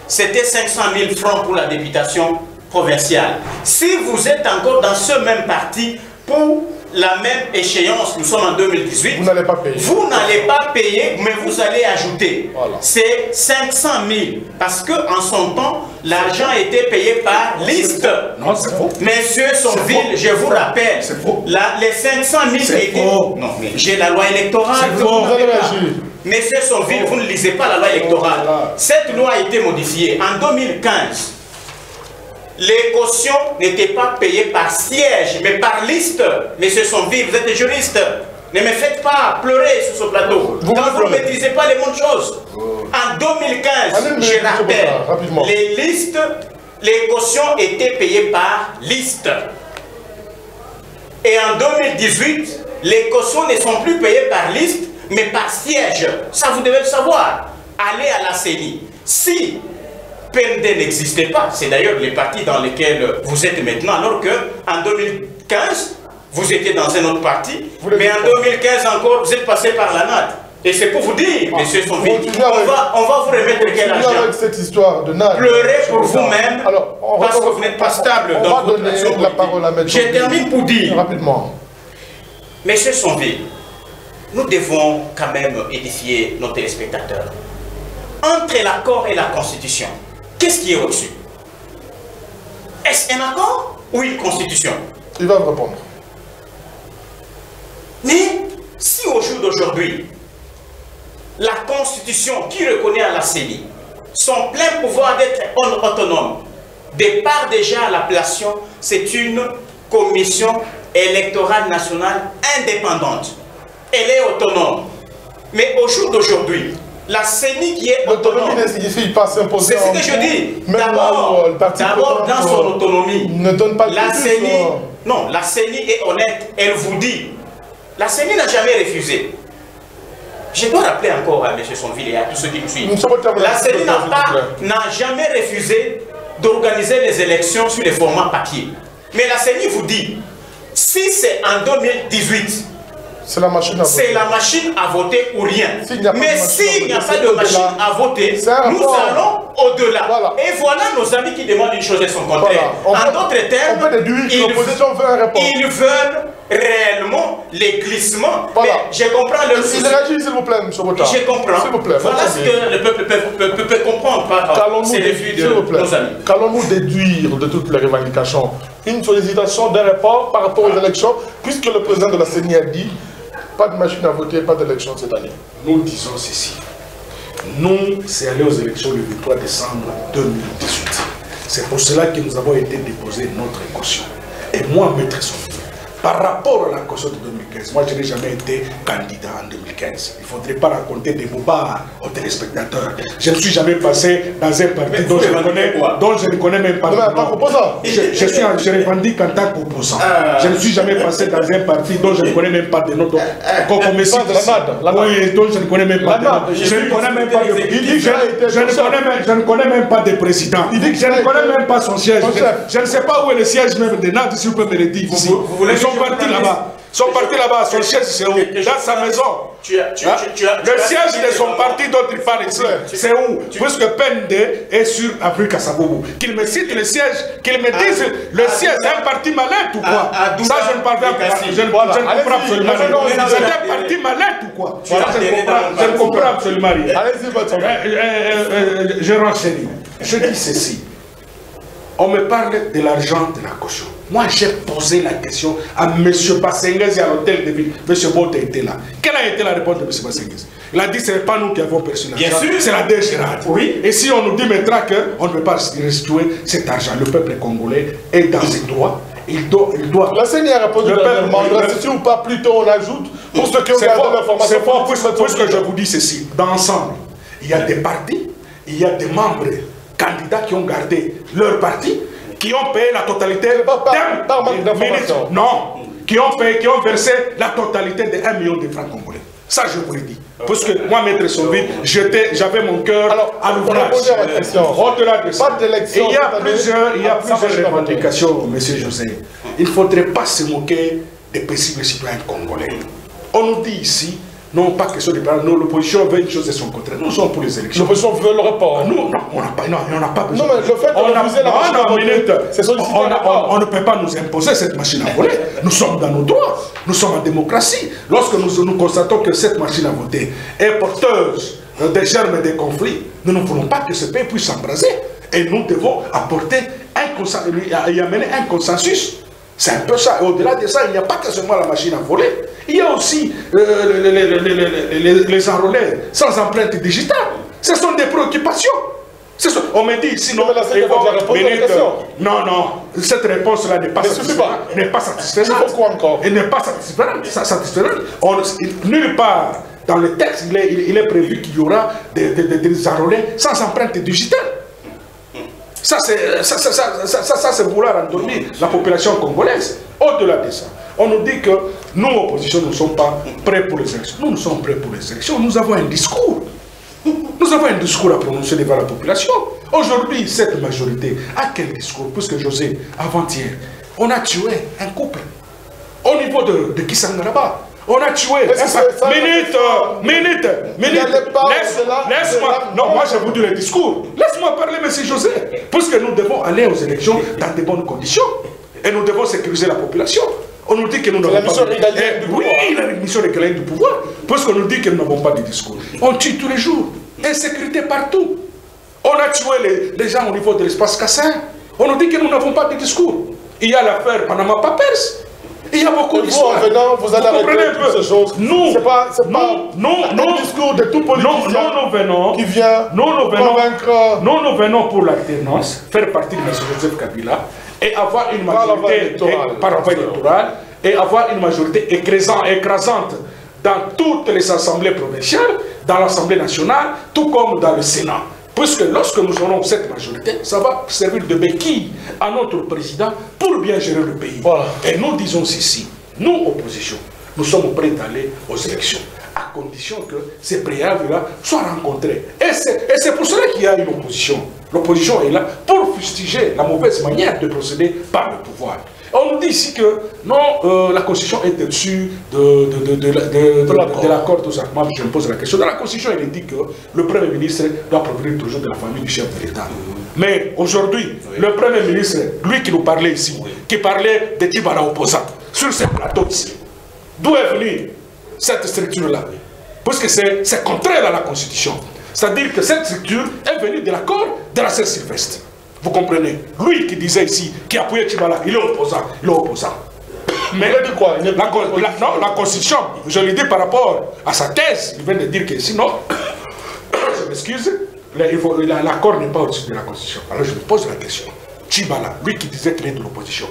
c'était 500 000 francs pour la députation provinciale. Si vous êtes encore dans ce même parti pour la même échéance, nous sommes en 2018, vous n'allez pas payer. Vous n'allez pas payer, mais vous allez ajouter. Voilà. C'est 500 000. Parce qu'en son temps, l'argent était payé par liste. Non, c'est faux. Monsieur Sonville, je vous rappelle, les 500 000 étaient... Non, mais j'ai la loi électorale. C'est faux. Monsieur Sonville, vous ne lisez pas la loi électorale. Cette loi a été modifiée en 2015. Les cautions n'étaient pas payées par siège, mais par liste. Monsieur Sonville, vous êtes juriste. Ne me faites pas pleurer sur ce plateau. Vous ne maîtrisez pas les bonnes choses. En 2015, je rappelle, les listes, les cautions étaient payées par liste. Et en 2018, les cautions ne sont plus payées par liste, mais par siège. Ça, vous devez le savoir. Allez à la CENI. Si PND n'existait pas, c'est d'ailleurs les partis dans lesquels vous êtes maintenant, alors qu'en 2015, vous étiez dans un autre parti, mais en 2015 encore, vous êtes passé par la NAD. Et c'est pour vous dire, monsieur Sonville, on va vous remettre quel argent? Avec cette histoire de NAD. Pleurez pour vous-même, parce que vous n'êtes pas stable dans votre action politique. Je termine pour dire, rapidement. Monsieur Sonville, nous devons quand même édifier nos téléspectateurs. Entre l'accord et la Constitution, qu'est-ce qui est au-dessus? Est-ce un accord ou une Constitution? Il va me répondre. Mais si au jour d'aujourd'hui, la Constitution qui reconnaît à la CENI son plein pouvoir d'être autonome, départ déjà à l'appellation, c'est une commission électorale nationale indépendante. Elle est autonome. Mais au jour d'aujourd'hui, la CENI qui est autonome, c'est ce que je dis. D'abord, dans son autonomie, ne donne pas la CENI, non, la CENI est honnête, elle vous dit. La CENI n'a jamais refusé. Je dois rappeler encore à M. Sonville et à tous ceux qui me suivent. La CENI n'a jamais refusé d'organiser les élections sur les formats papier. Mais la CENI vous dit, si c'est en 2018, c'est la machine à voter ou rien. Mais s'il n'y a pas de machine à voter, nous allons au-delà. Voilà. Et voilà nos amis qui demandent une chose et son contraire. Voilà. En d'autres termes, on peut déduire que l'opposition veut un report. Ils veulent réellement les glissements. Voilà. Mais je comprends leur souci. Il réagit, s'il vous plaît, M. Boutard. Je comprends. S'il vous plaît. Voilà ce que le peuple peut comprendre par ces refus de nos amis. Qu'allons-nous déduire de toutes les revendications? Une sollicitation d'un report par rapport aux élections, puisque le président de la CENI a dit pas de machine à voter, pas d'élection cette année. Nous disons ceci. Nous, c'est aller aux élections le 23 décembre 2018. C'est pour cela que nous avons été déposer notre caution. Et moi, maître Sophie, par rapport à la caution de 2015, moi je n'ai jamais été candidat en 2015. Il ne faudrait pas raconter des bobards aux téléspectateurs. Je ne suis jamais passé dans un parti dont je ne connais même pas. Je revendique en tant qu'opposant. Je ne suis jamais passé dans un parti dont je ne connais même pas de nom. Oui, dont je ne connais même pas de nom. Je ne connais même pas je ne connais même pas de président. Je ne connais même pas son siège. Je ne sais pas où est le siège même de NAD, si vous pouvez me le dire ici. Ils sont partis là-bas. Son siège c'est où? Dans sa maison. Le siège de son parti dont il parle ici, c'est où? Puisque PND est sur Afrique Saboubou. Qu'il me cite le siège, qu'il me dise le siège, c'est un parti malin ou quoi? Ça je ne parle pas. Je ne comprends absolument rien. C'est un parti malin ou quoi? Je ne comprends absolument rien. Je renseigne. Je dis ceci. On me parle de l'argent de la caution. Moi, j'ai posé la question à M. Bassenguez à l'hôtel de ville. M. Bote était là. Quelle a été la réponse de M. Bassenguez? Il a dit que ce n'est pas nous qui avons perçu l'argent. C'est la DGRAD. Oui. Et si on nous dit maintenant qu'on ne peut pas restituer cet argent, le peuple congolais est dans ses droits. Il doit. La CENI a répondu dernièrement. Il restitue ou pas, plutôt on ajoute pour ceux qui ont gardé l'information. C'est fort, puisque je vous dis ceci. Dans l'ensemble, il y a des partis, il y a des membres candidats qui ont gardé leur parti, qui ont payé la totalité qui ont versé la totalité de 1 million de francs congolais. Ça, je vous le dis. Parce que moi, maître Sauvé, j'avais mon cœur à l'ouvrage. Au-delà de ça, il y a plusieurs revendications, M. José. Il ne faudrait pas se moquer des paisibles citoyens congolais. On nous dit ici, non pas question de parler, l'opposition veut une chose et son contraire. Nous sommes pour les élections. L'opposition veut le report. Nous, on n'a pas besoin. Non, mais le fait de refuser la machine à voler, c'est solliciter un report. On ne peut pas nous imposer cette machine à voler. Nous sommes dans nos droits. Nous sommes en démocratie. Lorsque nous constatons que cette machine à voter est porteuse des germes et des conflits, nous ne voulons pas que ce pays puisse s'embraser. Et nous devons apporter et amener un consensus. C'est un peu ça. Et au-delà de ça, il n'y a pas que seulement la machine à voler. Il y a aussi les enrôlés sans empreinte digitale. Ce sont des préoccupations. On me dit ici, non, non, cette réponse-là n'est pas satisfaisante. Elle n'est pas satisfaisante. Nulle part dans le texte, il est prévu qu'il y aura des enrôlés sans empreinte digitale. Ça, c'est vouloir endormir la population congolaise. Au-delà de ça, on nous dit que nous, opposition, nous ne sommes pas prêts pour les élections. Nous sommes prêts pour les élections. Nous avons un discours. Nous avons un discours à prononcer devant la population. Aujourd'hui, cette majorité a quel discours? Puisque José, avant-hier, on a tué un couple au niveau de Kisangara. On a tué. Minute. Laisse-moi. Non, moi je vous dis le discours. Laisse-moi parler, M. José. Puisque nous devons aller aux élections dans de bonnes conditions. Et nous devons sécuriser la population. On nous dit que nous n'avons pas de discours. Oui, la mission régalienne du pouvoir. Puisqu'on nous dit que nous n'avons pas de discours. On tue tous les jours. Insécurité partout. On a tué les gens au niveau de l'espace Kassin. On nous dit que nous n'avons pas de discours. Il y a l'affaire Panama Papers. Il y a beaucoup d'histoires. Vous allez arrêter toutes ces choses. C'est pas un discours de tout politicien qui vient convaincre. Nous venons pour l'alternance, faire partie de M. Joseph Kabila et avoir une majorité par la voie électorale et avoir une majorité écrasante dans toutes les assemblées provinciales, dans l'Assemblée nationale, tout comme dans le Sénat. Puisque lorsque nous aurons cette majorité, ça va servir de béquille à notre président pour bien gérer le pays. Voilà. Et nous disons ceci, nous, opposition, nous sommes prêts d'aller aux élections, à condition que ces préalables-là soient rencontrés. Et c'est pour cela qu'il y a une opposition. L'opposition est là pour fustiger la mauvaise manière de procéder par le pouvoir. On nous dit ici que non, la Constitution est au-dessus de l'accord, tout ça. Moi, je me pose la question. Dans la Constitution, il est dit que le Premier ministre doit provenir toujours de la famille du chef de l'État. Mais aujourd'hui, le Premier ministre, lui qui nous parlait ici, qui parlait de Tchibala opposant, sur ces plateaux ici, d'où est venue cette structure-là? Parce que c'est contraire à la Constitution. C'est-à-dire que cette structure est venue de l'accord de la Saint-Sylvestre. Vous comprenez? Lui qui disait ici, qui appuyait Tchibala, il est opposant. Il est opposant. Mais il dit quoi? La Constitution, je lui dis par rapport à sa thèse, il vient de dire que sinon, je m'excuse, l'accord n'est pas au-dessus de la Constitution. Alors je me pose la question. Tchibala, lui qui disait qu'il est de l'opposition,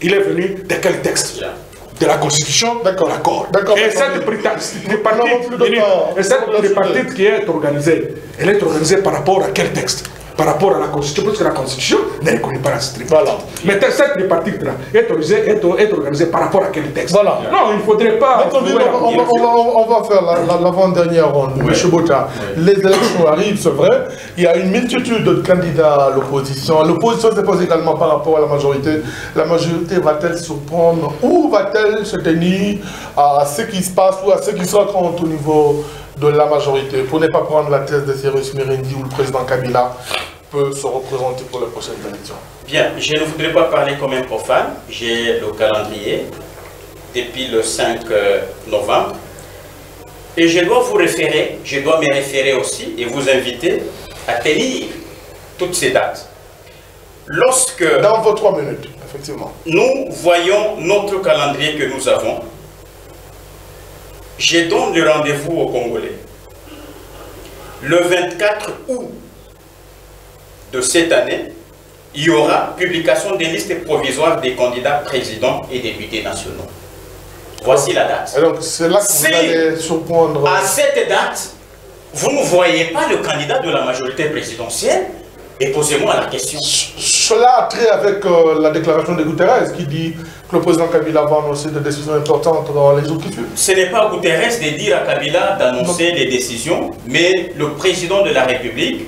il est venu de quel texte? De la Constitution, d'accord, l'accord. Et cette tripartite qui est organisée, elle est organisée par rapport à quel texte? Par rapport à la Constitution, parce que la Constitution ne reconnaît pas la tripartite. Voilà. Mais cette tripartite-là est organisée par rapport à quel texte? Voilà. Non, il ne faudrait pas... On va faire l'avant-dernière ronde. Oui. M. Bota, les élections arrivent, c'est vrai. Il y a une multitude de candidats à l'opposition. L'opposition se pose également par rapport à la majorité. La majorité va-t-elle surprendre ou va-t-elle se tenir à ce qui se passe ou à ce qui se raconte au niveau de la majorité, pour ne pas prendre la thèse de Cyrus Mirendi où le président Kabila peut se représenter pour les prochaines élections? Bien, je ne voudrais pas parler comme un profane. J'ai le calendrier depuis le 5 novembre et je dois vous référer, je dois me référer aussi et vous inviter à tenir toutes ces dates. Lorsque... Dans vos 3 minutes, effectivement. Nous voyons notre calendrier que nous avons. Je donne le rendez-vous aux Congolais. Le 24 août de cette année, il y aura publication des listes provisoires des candidats présidents et députés nationaux. Voici la date. Et donc c'est là que vous allez surprendre. À cette date, vous ne voyez pas le candidat de la majorité présidentielle. Et posez-moi la question. Cela a trait avec la déclaration de Guterres qui dit que le président Kabila va annoncer des décisions importantes dans les jours qui suivent. Ce n'est pas Guterres de dire à Kabila d'annoncer les décisions, mais le président de la République,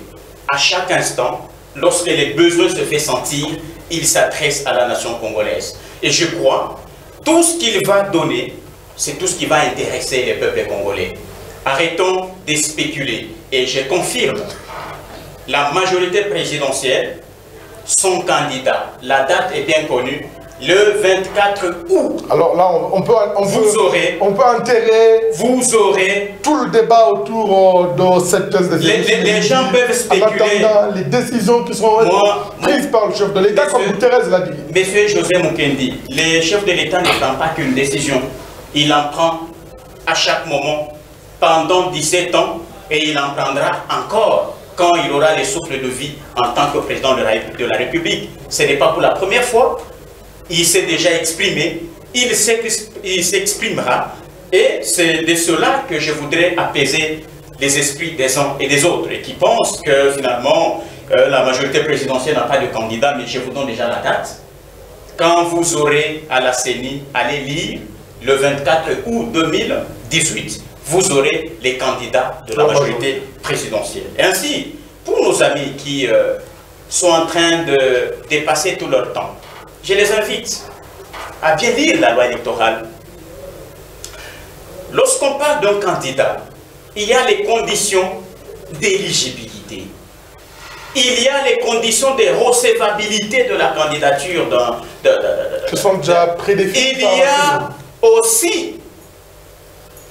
à chaque instant, lorsque les besoins se font sentir, il s'adresse à la nation congolaise. Et je crois, tout ce qu'il va donner, c'est tout ce qui va intéresser les peuples congolais. Arrêtons de spéculer. Et je confirme, la majorité présidentielle, son candidat, la date est bien connue, le 24 août. Alors là, on peut enterrer tout le débat autour de cette thèse de les gens peuvent spéculer. En attendant les décisions qui seront prises par le chef de l'État, comme Guterres l'a dit. Monsieur José Mukendi, le chef de l'État ne prend pas qu'une décision. Il en prend à chaque moment, pendant 17 ans, et il en prendra encore quand il aura les souffles de vie en tant que président de la République. Ce n'est pas pour la première fois. Il s'est déjà exprimé, il s'exprimera, et c'est de cela que je voudrais apaiser les esprits des uns et des autres, et qui pensent que finalement la majorité présidentielle n'a pas de candidat, mais je vous donne déjà la date. Quand vous aurez à la CENI, allez lire le 24 août 2018, vous aurez les candidats de la majorité présidentielle. Et ainsi, pour nos amis qui sont en train de dépasser tout leur temps, je les invite à bien lire la loi électorale. Lorsqu'on parle d'un candidat, il y a les conditions d'éligibilité. Il y a les conditions de recevabilité de la candidature qui sont déjà prédéfinies. Il y a aussi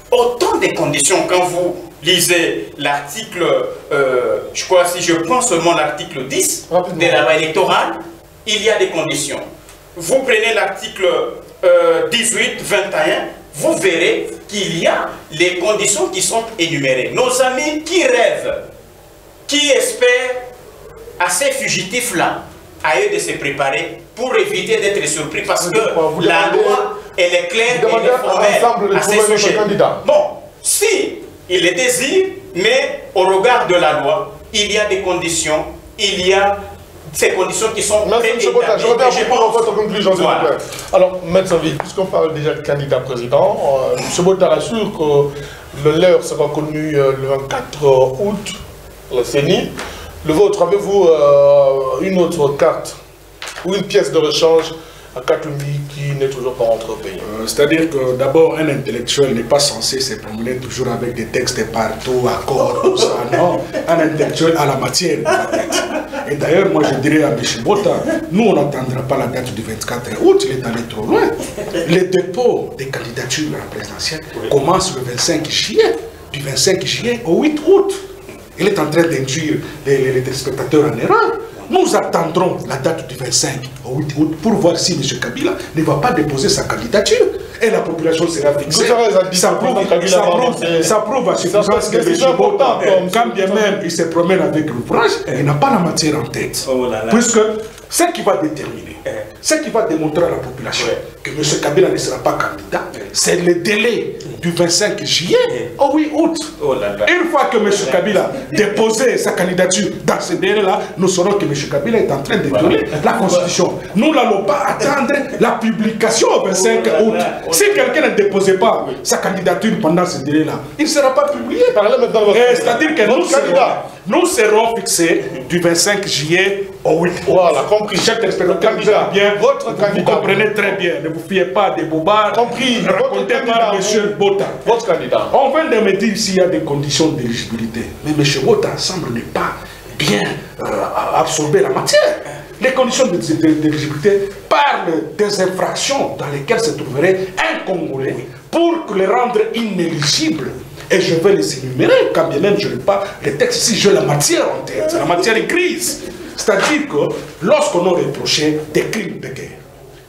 autant de conditions. Quand vous lisez l'article, je crois, si je prends seulement l'article 10 de la loi électorale, il y a des conditions. Vous prenez l'article 18, 21, vous verrez qu'il y a les conditions qui sont énumérées. Nos amis qui rêvent, qui espèrent à ces fugitifs-là, à eux de se préparer pour éviter d'être surpris, parce que la loi, elle est claire et elle est formelle à ces sujets. Bon, si il les désire, mais au regard de la loi, il y a des conditions, il y a ces conditions qui sont préétablies. Je reviens pour votre conclusion, s'il vous plaît. Alors, Maître Sanville, puisqu'on parle déjà de candidat président, M. Bota rassure que l'heure sera connue le 24 août, la CENI. Le vôtre, avez-vous une autre carte ou une pièce de rechange à Katumbi qui n'est toujours pas rentré au pays? C'est-à-dire que d'abord, un intellectuel n'est pas censé se promener toujours avec des textes partout, accords, tout ça, non. Un intellectuel a la matière dans la tête. Et d'ailleurs, moi je dirais à M. Bota, nous on n'attendra pas la date du 24 août, il est allé trop loin. Les dépôts des candidatures à la présidentielle commencent le 25 juillet, du 25 juillet au 8 août. Il est en train d'induire les téléspectateurs en erreur. Nous attendrons la date du 25 au 8 août pour voir si M. Kabila ne va pas déposer sa candidature. Et la population sera fixée. Ça prouve à suffisance que M. Bota, quand bien même il se promène avec l'ouvrage, il n'a pas la matière en tête. Puisque ce qui va déterminer, ce qui va démontrer à la population que M. Kabila ne sera pas candidat, c'est le délai du 25 juillet au 8 août. Une fois que M. Kabila déposait sa candidature dans ce délai-là, nous saurons que M. Kabila est en train de violer la Constitution. Nous n'allons pas attendre la publication au 25 août. Si quelqu'un ne déposait pas sa candidature pendant ce délai-là, il ne sera pas publié. C'est-à-dire que nous serons fixés du 25 juillet au 8 août. Voilà, compris. Chaque candidat, bien, votre candidat. Vous comprenez très bien. Ne vous fiez pas des bobards. Compris. Racontez par M. Bota. Votre candidat. On vient de me dire s'il y a des conditions d'éligibilité. Mais M. Bota semble ne pas bien absorber la matière. Les conditions d'éligibilité parlent des infractions dans lesquelles se trouverait un Congolais pour les rendre inéligibles. Et je vais les énumérer, quand bien même je n'ai pas les textes ici, j'ai la matière en tête, la matière est grise. C'est-à-dire que lorsqu'on a reproché des crimes de guerre,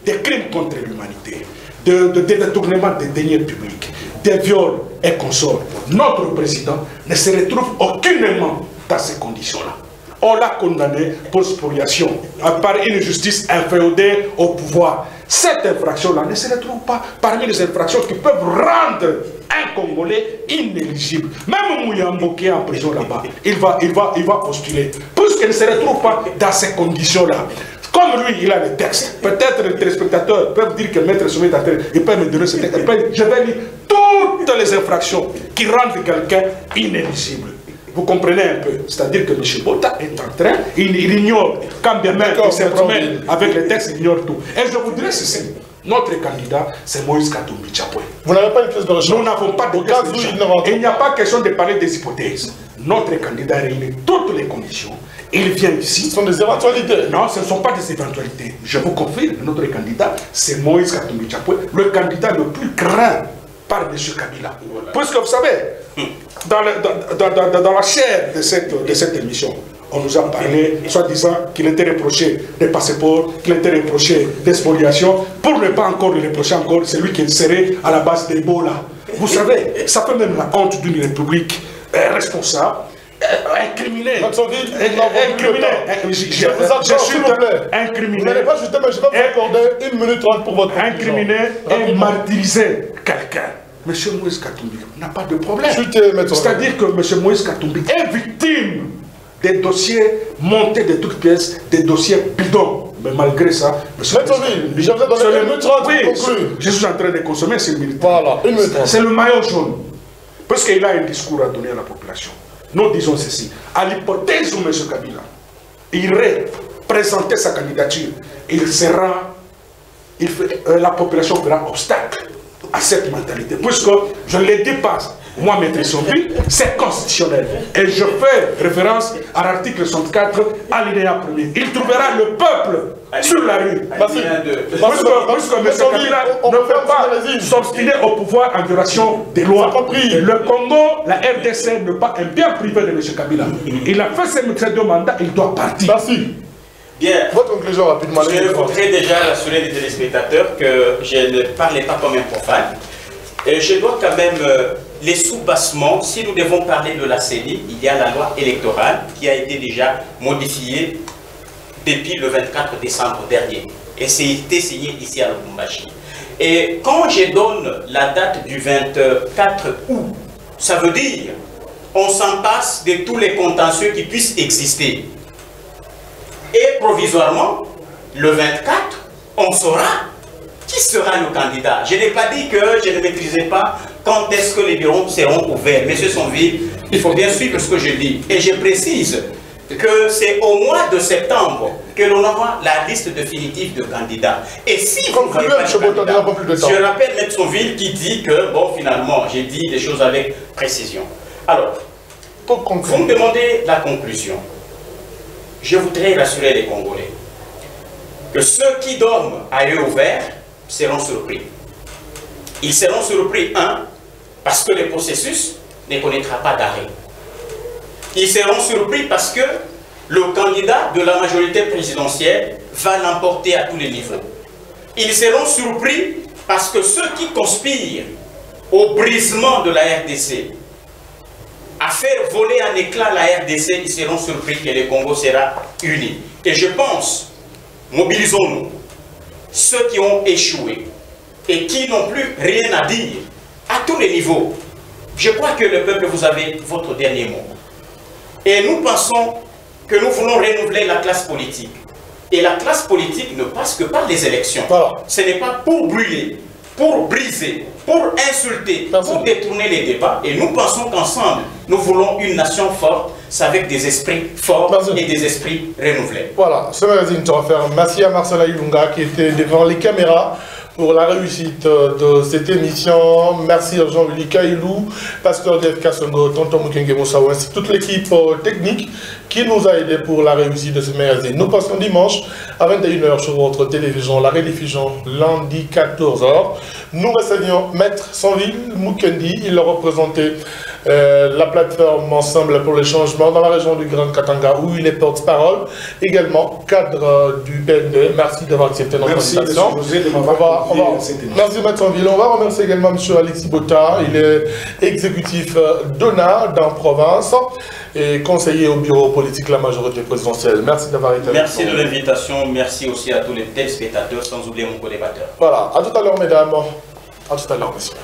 des crimes contre l'humanité, des détournements des deniers publics, des viols et consorts, notre président ne se retrouve aucunement dans ces conditions-là. On l'a condamné pour spoliation, par une justice inféodée au pouvoir. Cette infraction-là ne se retrouve pas parmi les infractions qui peuvent rendre un Congolais inéligible. Même Mouyambo qui est en prison là-bas, il va postuler. Puisqu'il ne se retrouve pas dans ces conditions-là. Comme lui, il a les textes. Peut-être les téléspectateurs peuvent dire que Maître Sommet il peut me donner ce texte. Je vais lire toutes les infractions qui rendent quelqu'un inéligible. Vous comprenez un peu. C'est-à-dire que M. Bota est en train, il ignore, quand bien même il se promène avec les textes, il ignore tout. Et je vous dirais ceci, notre candidat, c'est Moïse Katumbi Tchapoué. Vous n'avez pas une pièce de recherche? Nous n'avons pas de pièce de recherche. Il n'y a pas question de parler des hypothèses. Notre candidat réunit toutes les conditions. Il vient ici. Ce sont des éventualités. Non, ce ne sont pas des éventualités. Je vous confirme, notre candidat, c'est Moïse Katumbi Tchapoué, le candidat le plus craint par M. Kabila. Puisque vous savez, dans la chair de cette émission, on nous a parlé, soi-disant, qu'il était reproché des passeports, qu'il était reproché des spoliations, pour ne pas encore le reprocher encore, c'est lui qui serait à la base d'Ebola. Vous savez, ça fait même la honte d'une république responsable, incriminé. Incriminé. Vous n'allez pas chuter, mais je vais vous accorder 1 minute 30 pour votre incriminé et martyriser quelqu'un. M. Moïse Katumbi n'a pas de problème. C'est-à-dire que M. Moïse Katumbi est victime des dossiers montés de toutes pièces, des dossiers bidons. Mais malgré ça, M. Katumbi, je vous ai donné 1 minute 30 pour conclure. Je suis en train de consommer ces minutes. Voilà, 1 minute 30. C'est le maillot jaune. Parce qu'il a un discours à donner à la population. Nous disons ceci. À l'hypothèse où M. Kabila irait présenter sa candidature, la population fera obstacle à cette mentalité. Puisque, je ne le dis pas, moi, Maître Sombi, c'est constitutionnel. Et je fais référence à l'article 64, alinéa 1er. Il trouvera le peuple sur la rue. Puisque M. Kabila ne peut pas s'obstiner au pouvoir en violation des lois. Le Congo, la RDC, n'est pas un bien privé de M. Kabila. Il a fait ses 2 mandats, il doit partir. Merci. Bien, votre conclusion rapidement. Je voudrais déjà rassurer les téléspectateurs que je ne parlais pas comme un profane. Et je dois quand même les soubassements, si nous devons parler de la CENI, il y a la loi électorale qui a été déjà modifiée depuis le 24 décembre dernier. Et c'est été signé ici à Lubumbashi. Et quand je donne la date du 24 août, ça veut dire on s'en passe de tous les contentieux qui puissent exister. Et provisoirement, le 24, on saura qui sera le candidat. Je n'ai pas dit que je ne maîtrisais pas quand est-ce que les bureaux seront ouverts. Monsieur Sonville, il faut bien suivre ce que je dis. Et je précise que c'est au mois de septembre que l'on aura la liste définitive de candidats. Et si vous n'avez pas de candidats, je rappelle Metzonville qui dit que, bon, finalement, j'ai dit des choses avec précision. Alors, vous me demandez la conclusion. Je voudrais rassurer les Congolais que ceux qui dorment à yeux ouverts seront surpris. Ils seront surpris, parce que le processus ne connaîtra pas d'arrêt. Ils seront surpris parce que le candidat de la majorité présidentielle va l'emporter à tous les niveaux. Ils seront surpris parce que ceux qui conspirent au brisement de la RDC, à faire voler en éclat la RDC, ils seront surpris que le Congo sera uni. Et je pense, mobilisons-nous, ceux qui ont échoué et qui n'ont plus rien à dire, à tous les niveaux. Je crois que le peuple, vous avez votre dernier mot. Et nous pensons que nous voulons renouveler la classe politique. Et la classe politique ne passe que par les élections. Voilà. Ce n'est pas pour brûler, pour briser, pour insulter, pour détourner les débats. Et nous pensons qu'ensemble, nous voulons une nation forte, c'est avec des esprits forts et des esprits renouvelés. Voilà, ce magazine te referme. Merci à Marcela Ilunga qui était devant les caméras pour la réussite de cette émission. Merci à Jean-Willy Kailou, pasteur d'F. Kassongo, Tonton Mukenge Moussaou, ainsi que toute l'équipe technique qui nous a aidés pour la réussite de ce magazine. Nous passons dimanche à 21h sur votre télévision, la rediffusion lundi 14h. Nous recevions Maître Sanville Mukendi, il a représenté la plateforme Ensemble pour les changements dans la région du Grand Katanga où il est porte-parole, également cadre du PND. Merci d'avoir accepté notre invitation. Merci Maître Sanville. On va remercier également M. Alexis Botta, il est exécutif d'ONA dans la province et conseiller au bureau politique de la majorité présidentielle. Merci d'avoir été avec nous. Merci de l'invitation, merci aussi à tous les téléspectateurs, sans oublier mon co-débatteur. Voilà, à tout à l'heure mesdames, à tout à l'heure messieurs.